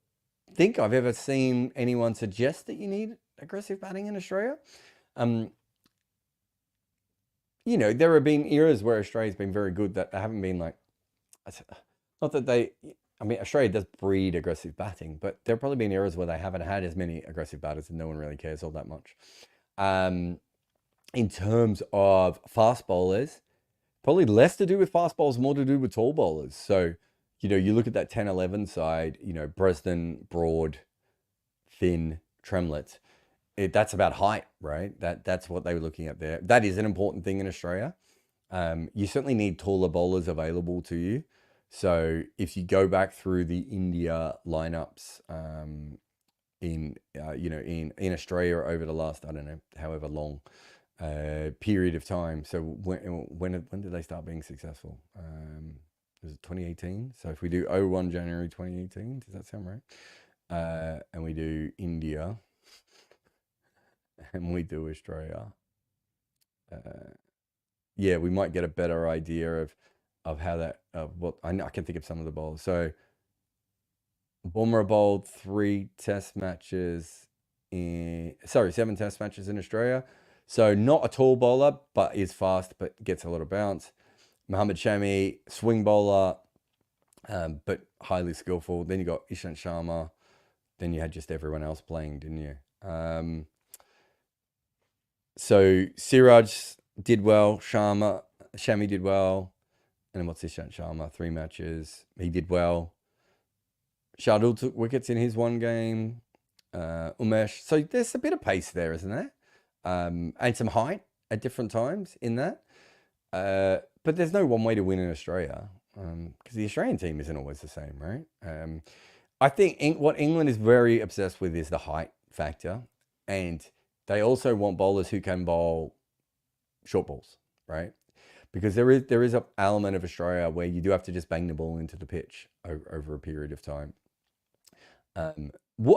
think I've ever seen anyone suggest that you need aggressive batting in Australia. There have been eras where Australia's been very good that haven't been like, not that Australia does breed aggressive batting, but there have probably been eras where they haven't had as many aggressive batters and no one really cares all that much. In terms of fast bowlers, probably less to do with fast bowlers, more to do with tall bowlers. So, you look at that 10-11 side, Bresnan, Broad, Finn, Tremlett. That's about height, right? That's what they were looking at there. That is an important thing in Australia. You certainly need taller bowlers available to you. So if you go back through the India lineups in Australia over the last, I don't know, however long period of time. So when did they start being successful? Was it 2018? So if we do 01 January 2018, does that sound right? And we do India and we do Australia. Yeah, we might get a better idea of how that, what I can think of some of the bowls. So Bumrah bowled 7 test matches in Australia. So not a tall bowler, but is fast, but gets a lot of bounce. Mohammad Shami, swing bowler, but highly skillful. Then you got Ishant Sharma. Then you had just everyone else playing, didn't you? So Siraj did well. Shami did well. And then what's Ishant Sharma? 3 matches. He did well. Shardul took wickets in his one game. Umesh. So there's a bit of pace there, isn't there? And some height at different times in that. But there's no one way to win in Australia because the Australian team isn't always the same, right? I think what England is very obsessed with is the height factor. And they also want bowlers who can bowl short balls, right? Because there is an element of Australia where you do have to just bang the ball into the pitch over a period of time.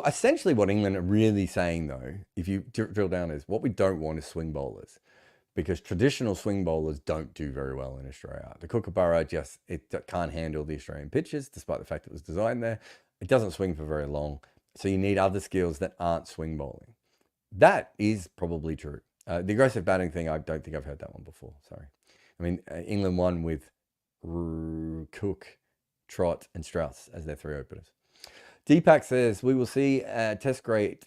Essentially what England are really saying, though, if you drill down, is what we don't want is swing bowlers. because traditional swing bowlers don't do very well in Australia. The Kookaburra it can't handle the Australian pitches, despite the fact it was designed there. It doesn't swing for very long, so you need other skills that aren't swing bowling. That is probably true. The aggressive batting thing, I don't think I've heard that one before. Sorry. I mean, England won with Cook, Trott, and Strauss as their 3 openers. Deepak says, will we see a test great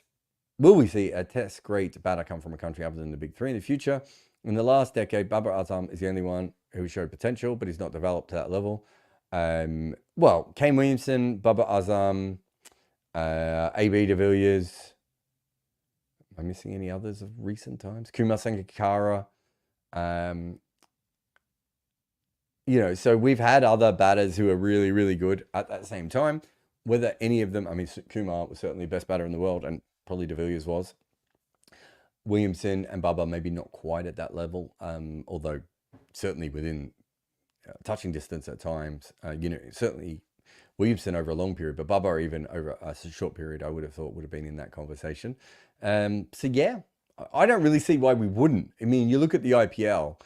batter come from a country other than the big 3 in the future? In the last decade, Babar Azam is the only one who showed potential, but he's not developed to that level. Well, Kane Williamson, Babar Azam, AB de Villiers. Am I missing any others of recent times? Kumar Sangakkara. So we've had other batters who are really, really good at that same time. Whether any of them, I mean, Kumar was certainly the best batter in the world, and probably de Villiers was. Williamson and Bubba maybe not quite at that level, although certainly within touching distance at times. Certainly Williamson over a long period, but Bubba even over a short period, I would have thought would have been in that conversation. So yeah, I don't really see why we wouldn't. I mean, you look at the IPL,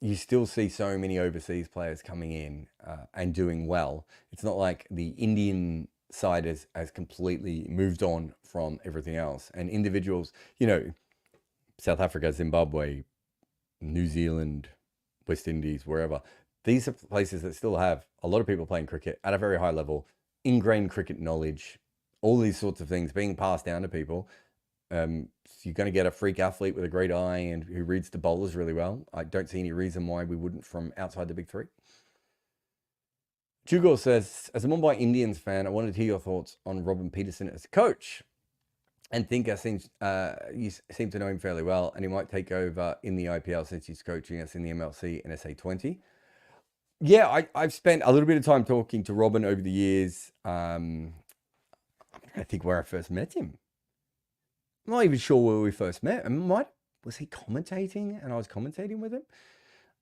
you still see so many overseas players coming in and doing well. It's not like the Indian side has completely moved on from everything else. And individuals, South Africa, Zimbabwe, New Zealand, West Indies, wherever, these are places that still have a lot of people playing cricket at a very high level, ingrained cricket knowledge, all these sorts of things being passed down to people. So you're going to get a freak athlete with a great eye and who reads the bowlers really well. I don't see any reason why we wouldn't from outside the big 3. Jugor says, as a Mumbai Indians fan, I wanted to hear your thoughts on Robin Peterson as coach. And think you seem to know him fairly well, and he might take over in the IPL since he's coaching us in the MLC and SA20. Yeah, I've spent a little bit of time talking to Robin over the years. I think where I first met him. I'm not even sure where we first met. Was he commentating and I was commentating with him?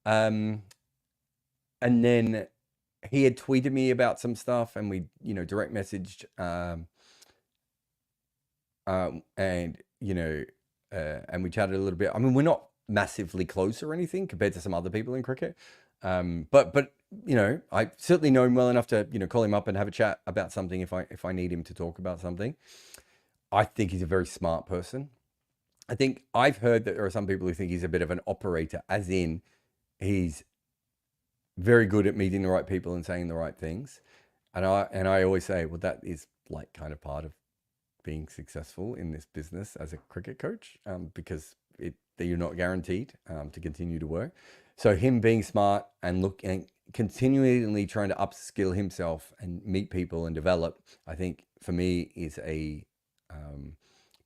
And then he had tweeted me about some stuff and we, direct messaged, and we chatted a little bit. I mean, we're not massively close or anything compared to some other people in cricket. But I certainly know him well enough to, call him up and have a chat about something if I need him to talk about something. I think he's a very smart person. I think I've heard that there are some people who think he's a bit of an operator, as in he's very good at meeting the right people and saying the right things. And I always say, well, that is like kind of part of being successful in this business as a cricket coach, because you're not guaranteed to continue to work. So him being smart and continually trying to upskill himself and meet people and develop, I think for me is a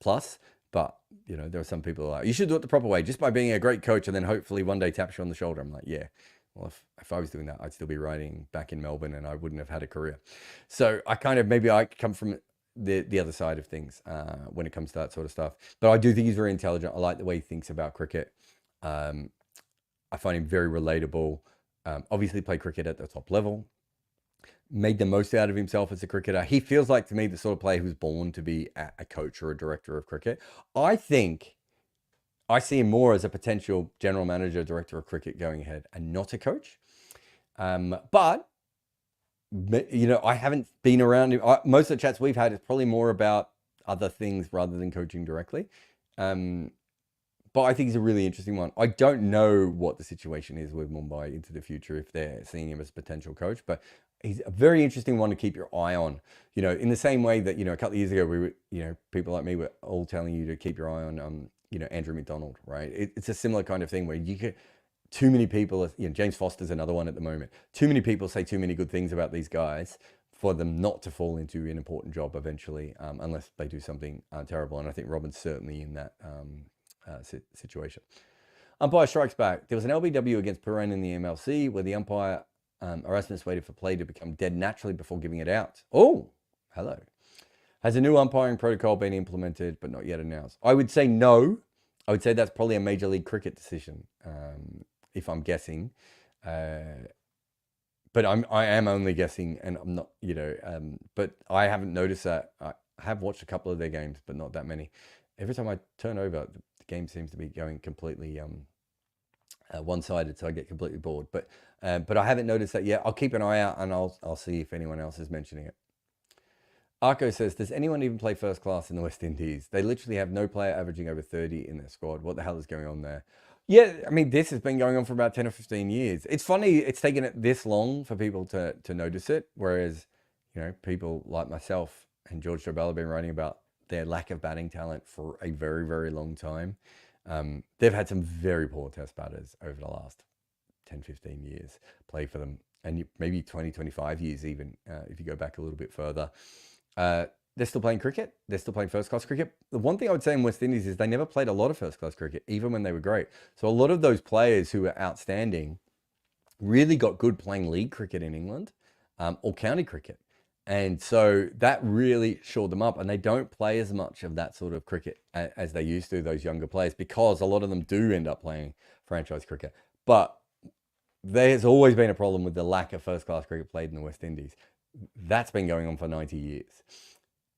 plus. But there are some people who are like, you should do it the proper way, just by being a great coach, and then hopefully one day taps you on the shoulder. I'm like, yeah, well, if I was doing that, I'd still be riding back in Melbourne and I wouldn't have had a career. So I come from the other side of things when it comes to that sort of stuff. But I do think he's very intelligent. I like the way he thinks about cricket. I find him very relatable. Obviously played cricket at the top level, made the most out of himself as a cricketer. He feels like, to me, the sort of player who's born to be a coach or a director of cricket. I think I see him more as a potential general manager, director of cricket going ahead, and not a coach. But I haven't been around him. Most of the chats we've had is probably more about other things rather than coaching directly. But I think he's a really interesting one. I don't know what the situation is with Mumbai into the future, if they're seeing him as a potential coach, but he's a very interesting one to keep your eye on. In the same way that, a couple of years ago, we were, people like me were all telling you to keep your eye on, Andrew McDonald, right? It's a similar kind of thing where you get too many people, James Foster's another one at the moment. Too many people say too many good things about these guys for them not to fall into an important job eventually, unless they do something terrible. And I think Robin's certainly in that situation. Umpire strikes back. There was an LBW against Perrin in the MLC where the umpire Erasmus waited for play to become dead naturally before giving it out. Oh, hello. Has a new umpiring protocol been implemented but not yet announced? I would say no. I would say that's probably a Major League Cricket decision, if I'm guessing. But I am only guessing, and I'm not, but I haven't noticed that. I have watched a couple of their games, but not that many. Every time I turn over, the game seems to be going completely one-sided, so I get completely bored. But I haven't noticed that yet. I'll keep an eye out, and I'll see if anyone else is mentioning it. Arco says, does anyone even play first class in the West Indies? They literally have no player averaging over 30 in their squad. What the hell is going on there? Yeah, I mean, this has been going on for about 10 or 15 years. It's funny it's taken it this long for people to notice it, whereas, people like myself and George Dobell have been writing about their lack of batting talent for a very, very long time. They've had some very poor test batters over the last 10, 15 years play for them, and maybe 20, 25 years even, if you go back a little bit further. They're still playing cricket. They're still playing first-class cricket. The one thing I would say in West Indies is they never played a lot of first-class cricket, even when they were great. So a lot of those players who were outstanding really got good playing league cricket in England, or county cricket. And so that really shored them up. And they don't play as much of that sort of cricket as they used to, those younger players, because a lot of them do end up playing franchise cricket. But there's always been a problem with the lack of first-class cricket played in the West Indies. That's been going on for 90 years.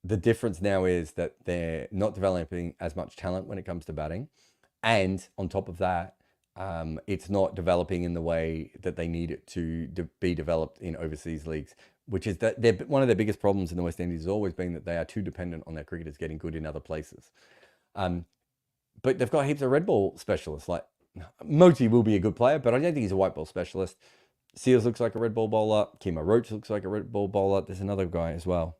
The difference now is that they're not developing as much talent when it comes to batting. And on top of that, it's not developing in the way that they need it to be developed in overseas leagues, which is that one of their biggest problems in the West Indies has always been that they are too dependent on their cricketers getting good in other places. But they've got heaps of red ball specialists. Like Moti will be a good player, but I don't think he's a white ball specialist. Seals looks like a red ball bowler. Kimo Roach looks like a red ball bowler. There's another guy as well,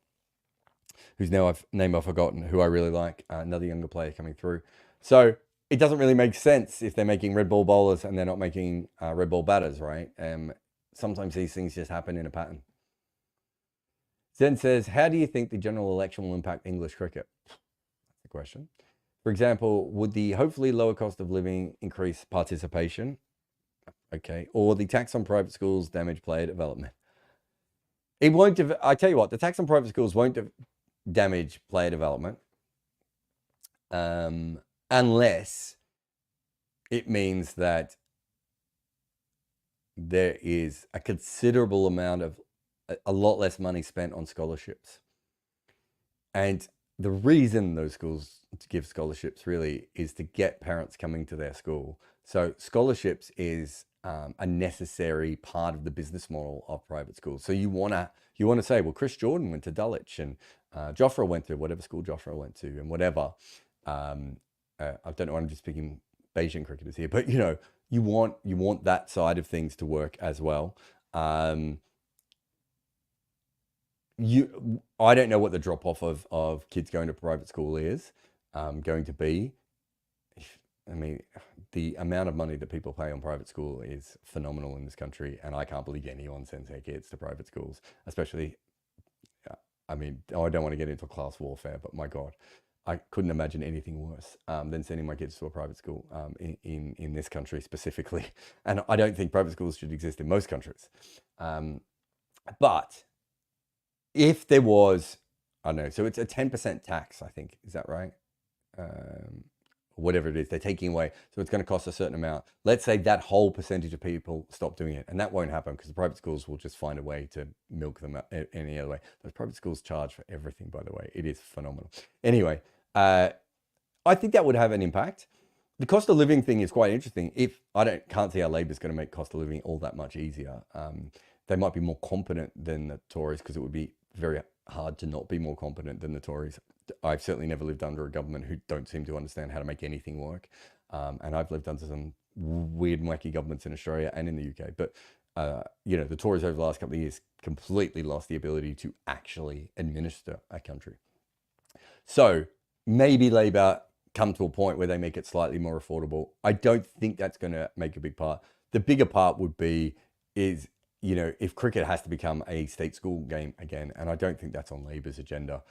whose name I've forgotten, who I really like. Another younger player coming through. So it doesn't really make sense if they're making red ball bowlers and they're not making red ball batters, right? Sometimes these things just happen in a pattern. Zen says, how do you think the general election will impact English cricket? That's the question. For example, would the hopefully lower cost of living increase participation? Okay. Or the tax on private schools damage player development? It won't. I tell you what, the tax on private schools won't damage player development unless it means that there is a considerable amount of a lot less money spent on scholarships. And the reason those schools give scholarships really is to get parents coming to their school. So scholarships is a necessary part of the business model of private schools. So you want to say, well, Chris Jordan went to Dulwich and Joffre went to whatever school Joffre went to and whatever. I don't know, I'm just picking Bayesian cricketers here, but you want that side of things to work as well. I don't know what the drop off of kids going to private school is going to be. I mean, the amount of money that people pay on private school is phenomenal in this country, and I can't believe anyone sends their kids to private schools, especially. I mean, I don't want to get into class warfare, but my God, I couldn't imagine anything worse than sending my kids to a private school in this country specifically. And I don't think private schools should exist in most countries. But if there was, I don't know, so it's a 10% tax, I think. Is that right? Whatever it is, they're taking away. So it's going to cost a certain amount. Let's say that whole percentage of people stop doing it. And that won't happen because the private schools will just find a way to milk them any other way. Those private schools charge for everything, by the way. It is phenomenal. Anyway, I think that would have an impact. The cost of living thing is quite interesting. Can't see how Labour's going to make cost of living all that much easier. They might be more competent than the Tories because it would be very hard to not be more competent than the Tories. I've certainly never lived under a government who don't seem to understand how to make anything work. And I've lived under some weird and wacky governments in Australia and in the UK. But, the Tories over the last couple of years completely lost the ability to actually administer a country. So maybe Labor come to a point where they make it slightly more affordable. I don't think that's going to make a big part. The bigger part would be if cricket has to become a state school game again, and I don't think that's on Labour's agenda.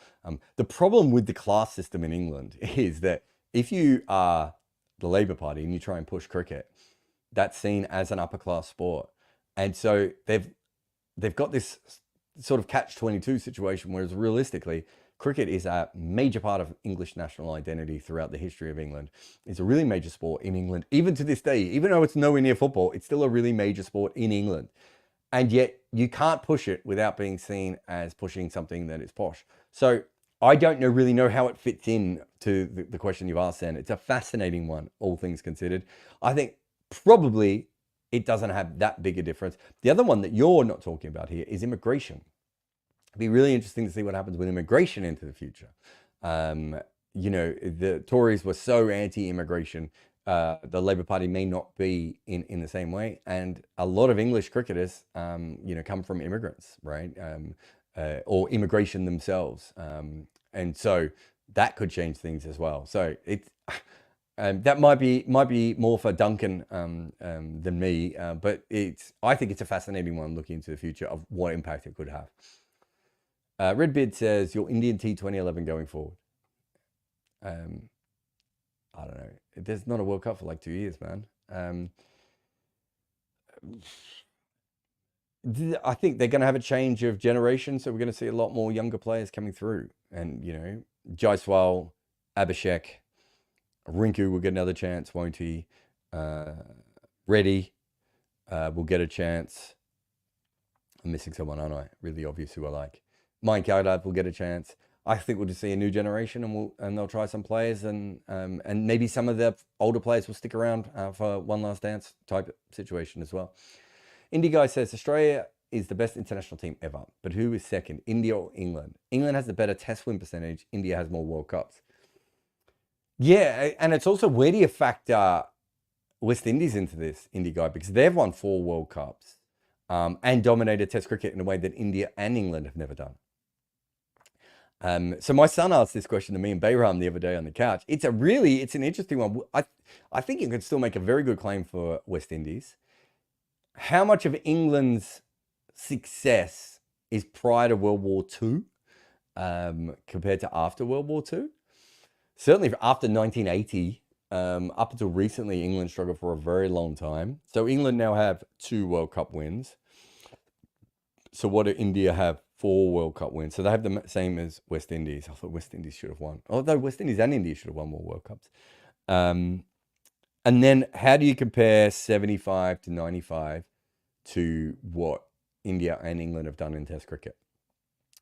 The problem with the class system in England is that if you are the Labour Party and you try and push cricket, that's seen as an upper class sport. And so they've got this sort of catch-22 situation, whereas realistically, cricket is a major part of English national identity throughout the history of England. It's a really major sport in England, even to this day. Even though it's nowhere near football, it's still a really major sport in England. And yet you can't push it without being seen as pushing something that is posh. So I don't really know how it fits in to the question you've asked, Sam. It's a fascinating one, all things considered. I think probably it doesn't have that big a difference. The other one that you're not talking about here is immigration. It'd be really interesting to see what happens with immigration into the future. You know, the Tories were so anti-immigration. The Labour Party may not be in the same way. And a lot of English cricketers, you know, come from immigrants, right? Or immigration themselves. And so that could change things as well. So it's... that might be more for Duncan than me, but I think it's a fascinating one looking into the future of what impact it could have. Redbeard says, your Indian T2011 going forward. I don't know. There's not a World Cup for like 2 years, man. I think they're going to have a change of generation, so we're going to see a lot more younger players coming through. And, you know, Jaiswal, Abhishek, Rinku will get another chance, won't he? Reddy will get a chance. I'm missing someone, aren't I? Really obvious who I like. Mike Yardard will get a chance. I think we'll just see a new generation, and they'll try some players, and maybe some of the older players will stick around for one last dance type situation as well. Indie Guy says, Australia is the best international team ever, but who is second, India or England? England has the better test win percentage. India has more World Cups. Yeah, and it's also, where do you factor West Indies into this, Indie Guy? Because they've won 4 World Cups and dominated Test cricket in a way that India and England have never done. So my son asked this question to me and Bayram the other day on the couch. It's an interesting one. I think you could still make a very good claim for West Indies. How much of England's success is prior to World War II compared to after World War II? Certainly after 1980, up until recently, England struggled for a very long time. So England now have 2 World Cup wins. So what do India have? 4 World Cup wins. So they have the same as West Indies. I thought West Indies should have won. Although West Indies and India should have won more World Cups. And then how do you compare 75 to 95 to what India and England have done in Test cricket?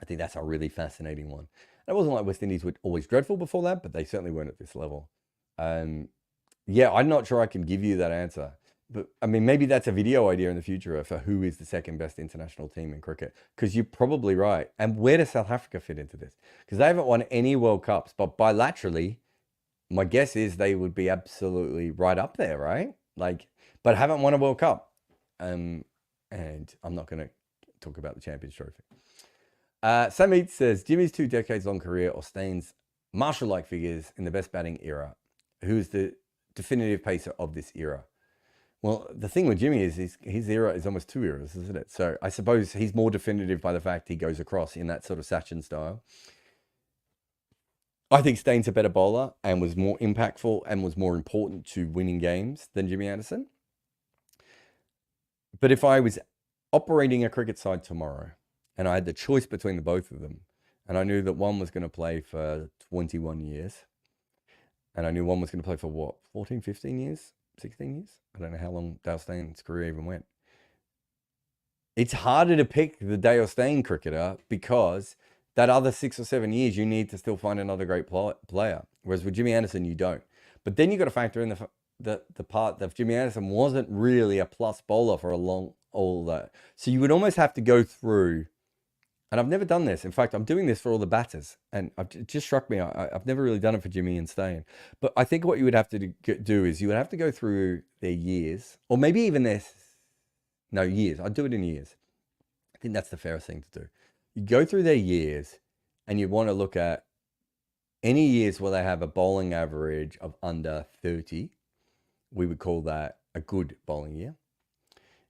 I think that's a really fascinating one. It wasn't like West Indies were always dreadful before that, but they certainly weren't at this level. Yeah, I'm not sure I can give you that answer. But, I mean, maybe that's a video idea in the future for who is the second best international team in cricket. Because you're probably right. And where does South Africa fit into this? Because they haven't won any World Cups. But bilaterally, my guess is they would be absolutely right up there, right? Like, but haven't won a World Cup. And I'm not going to talk about the Champions Trophy. Samit says, Jimmy's 2 decades-long career or Staines' Marshall-like figures in the best batting era. Who is the definitive pacer of this era? Well, the thing with Jimmy is his era is almost 2 eras, isn't it? So I suppose he's more definitive by the fact he goes across in that sort of Sachin style. I think Staines a better bowler and was more impactful and was more important to winning games than Jimmy Anderson. But if I was operating a cricket side tomorrow and I had the choice between the both of them, and I knew that one was going to play for 21 years, and I knew one was going to play for what, 14, 15 years? 16 years? I don't know how long Dale Steyn's career even went. It's harder to pick the Dale Steyn cricketer because that other 6 or 7 years, you need to still find another great player. Whereas with Jimmy Anderson, you don't. But then you've got to factor in the part that Jimmy Anderson wasn't really a plus bowler for all that. So you would almost have to go through, and I've never done this. In fact, I'm doing this for all the batters. And it just struck me. I've never really done it for Jimmy and Steyn. But I think what you would have to do is you would have to go through their years, or maybe even years. I'd do it in years. I think that's the fairest thing to do. You go through their years and you want to look at any years where they have a bowling average of under 30. We would call that a good bowling year.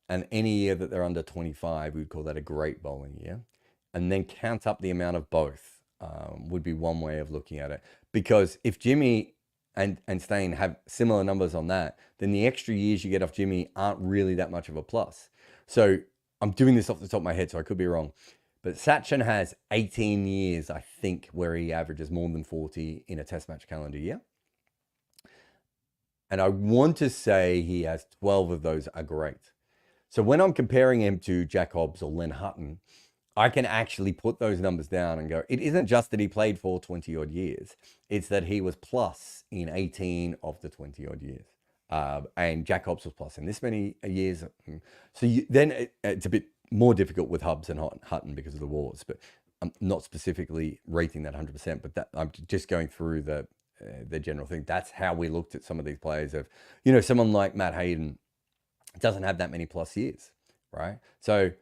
And any year that they're under 25, we would call that a great bowling year. And then count up the amount of both would be one way of looking at it. Because if Jimmy and Steyn have similar numbers on that, then the extra years you get off Jimmy aren't really that much of a plus. So I'm doing this off the top of my head, so I could be wrong. But Sachin has 18 years, I think, where he averages more than 40 in a test match calendar year. And I want to say he has 12 of those are great. So when I'm comparing him to Jack Hobbs or Len Hutton, I can actually put those numbers down and go, it isn't just that he played for 20 odd years. It's that he was plus in 18 of the 20 odd years. and Jack Hobbs was plus in this many years. So then it's a bit more difficult with Hubbs and Hutton because of the wars, but I'm not specifically rating that 100%, but that I'm just going through the general thing. That's how we looked at some of these players of, someone like Matt Hayden doesn't have that many plus years, right? So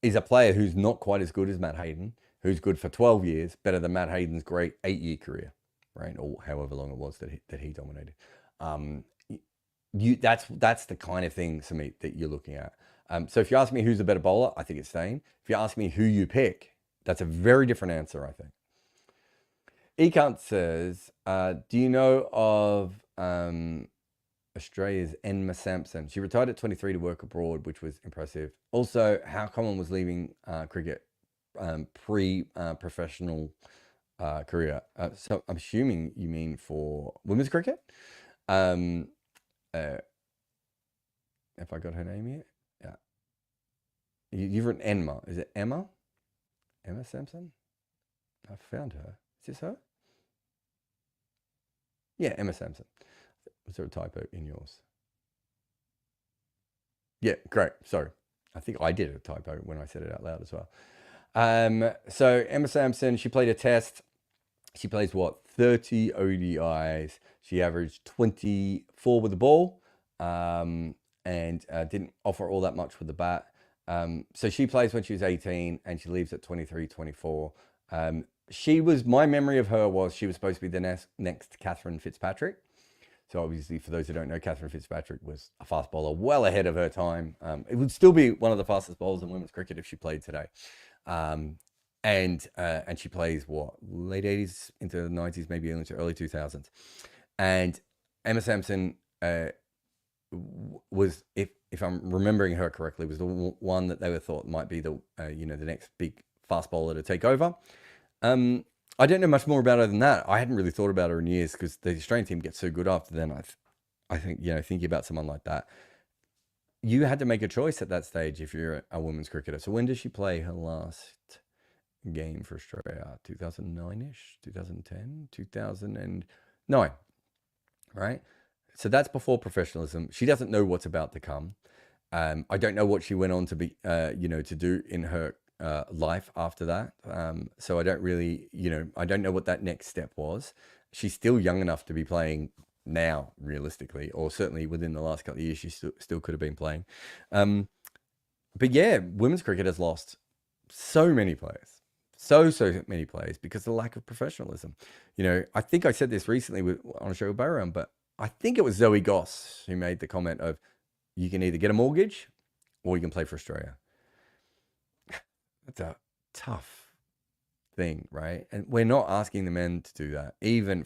is a player who's not quite as good as Matt Hayden, who's good for 12 years, better than Matt Hayden's great 8-year career, right? Or however long it was that he dominated. That's the kind of thing, Samit, that you're looking at. So if you ask me who's the better bowler, I think it's Stain. If you ask me who you pick, that's a very different answer, I think. Ekant says, do you know of Australia's Enma Sampson? She retired at 23 to work abroad, which was impressive. Also, how common was leaving cricket pre-professional career? So I'm assuming you mean for women's cricket. If I got her name here, yeah. You've written Enma. Is it Emma? Emma Sampson? I found her. Is this her? Yeah, Emma Sampson. Was there a typo in yours? Yeah, great. Sorry. I think I did a typo when I said it out loud as well. So Emma Sampson, she played a test. She plays 30 ODIs. She averaged 24 with the ball and didn't offer all that much with the bat. So she plays when she was 18 and she leaves at 23, 24. My memory of her was she was supposed to be the next Catherine Fitzpatrick. So obviously, for those who don't know, Catherine Fitzpatrick was a fast bowler well ahead of her time. It would still be one of the fastest bowlers in women's cricket if she played today. And she plays late 80s into the 90s, maybe into early 2000s. And Emma Sampson was, if I'm remembering her correctly, was the one that they were thought might be the the next big fast bowler to take over. I don't know much more about her than that. I hadn't really thought about her in years because the Australian team gets so good after then. I think, thinking about someone like that, you had to make a choice at that stage if you're a women's cricketer. So when did she play her last game for Australia? 2009-ish, 2010, 2009, right? So that's before professionalism. She doesn't know what's about to come. I don't know what she went on to be, to do in her life after that. So I don't really, I don't know what that next step was. She's still young enough to be playing now, realistically, or certainly within the last couple of years, she still could have been playing. But yeah, women's cricket has lost so many players, so many players because of the lack of professionalism. I think I said this recently on a show with Bayram, but I think it was Zoe Goss who made the comment of, you can either get a mortgage or you can play for Australia. That's a tough thing, right? And we're not asking the men to do that. Even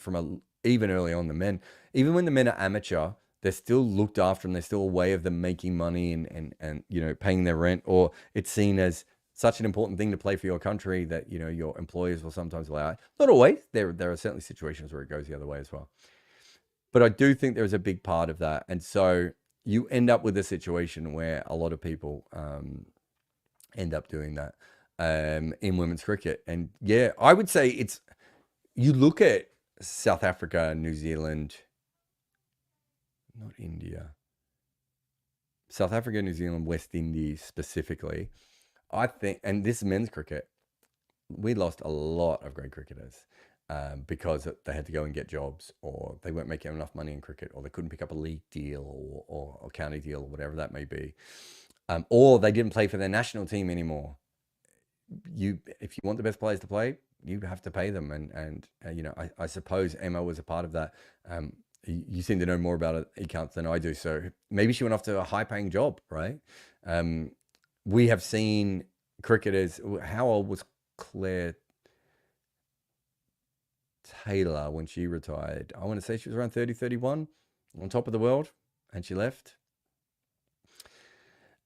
early on, the men, even when the men are amateur, they're still looked after and there's still a way of them making money and paying their rent, or it's seen as such an important thing to play for your country that, your employers will sometimes allow it. Not always. There are certainly situations where it goes the other way as well. But I do think there's a big part of that. And so you end up with a situation where a lot of people end up doing that in women's cricket. And yeah, I would say you look at South Africa, New Zealand, not India, South Africa, New Zealand, West Indies specifically, I think, and this is men's cricket, we lost a lot of great cricketers because they had to go and get jobs, or they weren't making enough money in cricket, or they couldn't pick up a league deal or a county deal, or whatever that may be. Or they didn't play for their national team anymore. If you want the best players to play, you have to pay them. And I suppose Emma was a part of that. You seem to know more about it, Ekant, than I do. So maybe she went off to a high-paying job, right? We have seen cricketers. How old was Claire Taylor when she retired? I want to say she was around 30, 31, on top of the world, and she left.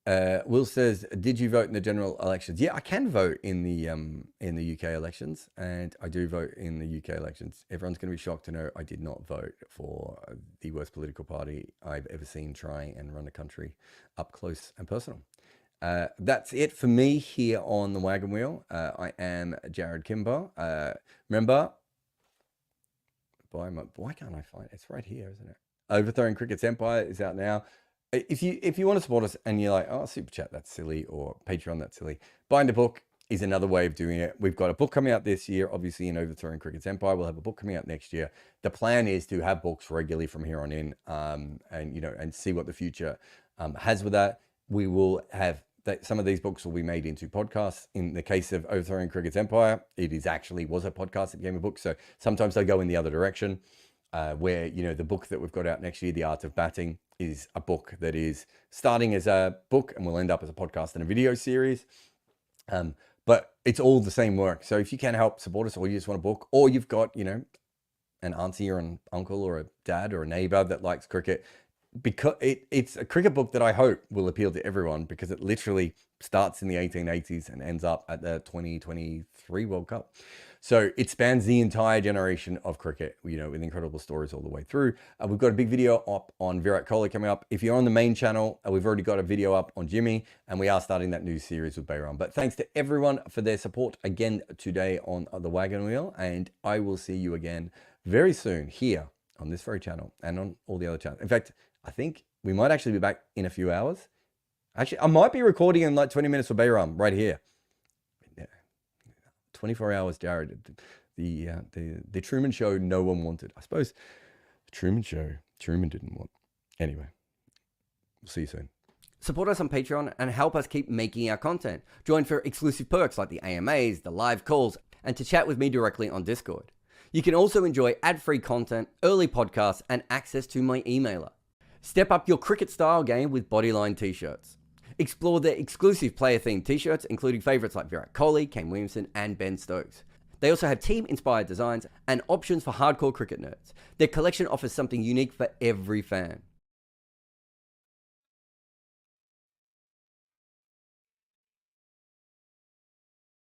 Will says, did you vote in the general elections? Yeah, I can vote in the UK elections, and I do vote in the UK elections. Everyone's going to be shocked to know I did not vote for the worst political party I've ever seen try and run a country up close and personal. That's it for me here on the Wagon Wheel. I am Jarrod Kimber. Remember, why can't I find it? It's right here, isn't it? Overthrowing Cricket's Empire is out now. If you want to support us and you're like, oh, Super Chat, that's silly, or Patreon, that's silly, buying a book is another way of doing it. We've got a book coming out this year, obviously, in Overthrowing Cricket's Empire. We'll have a book coming out next year. The plan is to have books regularly from here on in, and see what the future has with that. We will have some of these books will be made into podcasts. In the case of Overthrowing Cricket's Empire, it was a podcast that became a book. So sometimes they go in the other direction. Where the book that we've got out next year, The Art of Batting, is a book that is starting as a book and will end up as a podcast and a video series. But it's all the same work. So if you can help support us, or you just want a book, or you've got, an auntie or an uncle or a dad or a neighbor that likes cricket, because it's a cricket book that I hope will appeal to everyone, because it literally starts in the 1880s and ends up at the 2023 World Cup. So it spans the entire generation of cricket, with incredible stories all the way through. We've got a big video up on Virat Kohli coming up. If you're on the main channel, we've already got a video up on Jimmy, and we are starting that new series with Bayram. But thanks to everyone for their support again today on the Wagon Wheel, and I will see you again very soon here on this very channel and on all the other channels. In fact, I think we might actually be back in a few hours. Actually, I might be recording in like 20 minutes for Bayram right here. 24 hours, Jarrod. The Truman Show no one wanted. I suppose the Truman Show, Truman didn't want. Anyway, we'll see you soon. Support us on Patreon and help us keep making our content. Join for exclusive perks like the AMAs, the live calls, and to chat with me directly on Discord. You can also enjoy ad-free content, early podcasts, and access to my emailer. Step up your cricket-style game with Bodyline t-shirts. Explore their exclusive player-themed t-shirts, including favourites like Virat Kohli, Kane Williamson, and Ben Stokes. They also have team-inspired designs and options for hardcore cricket nerds. Their collection offers something unique for every fan.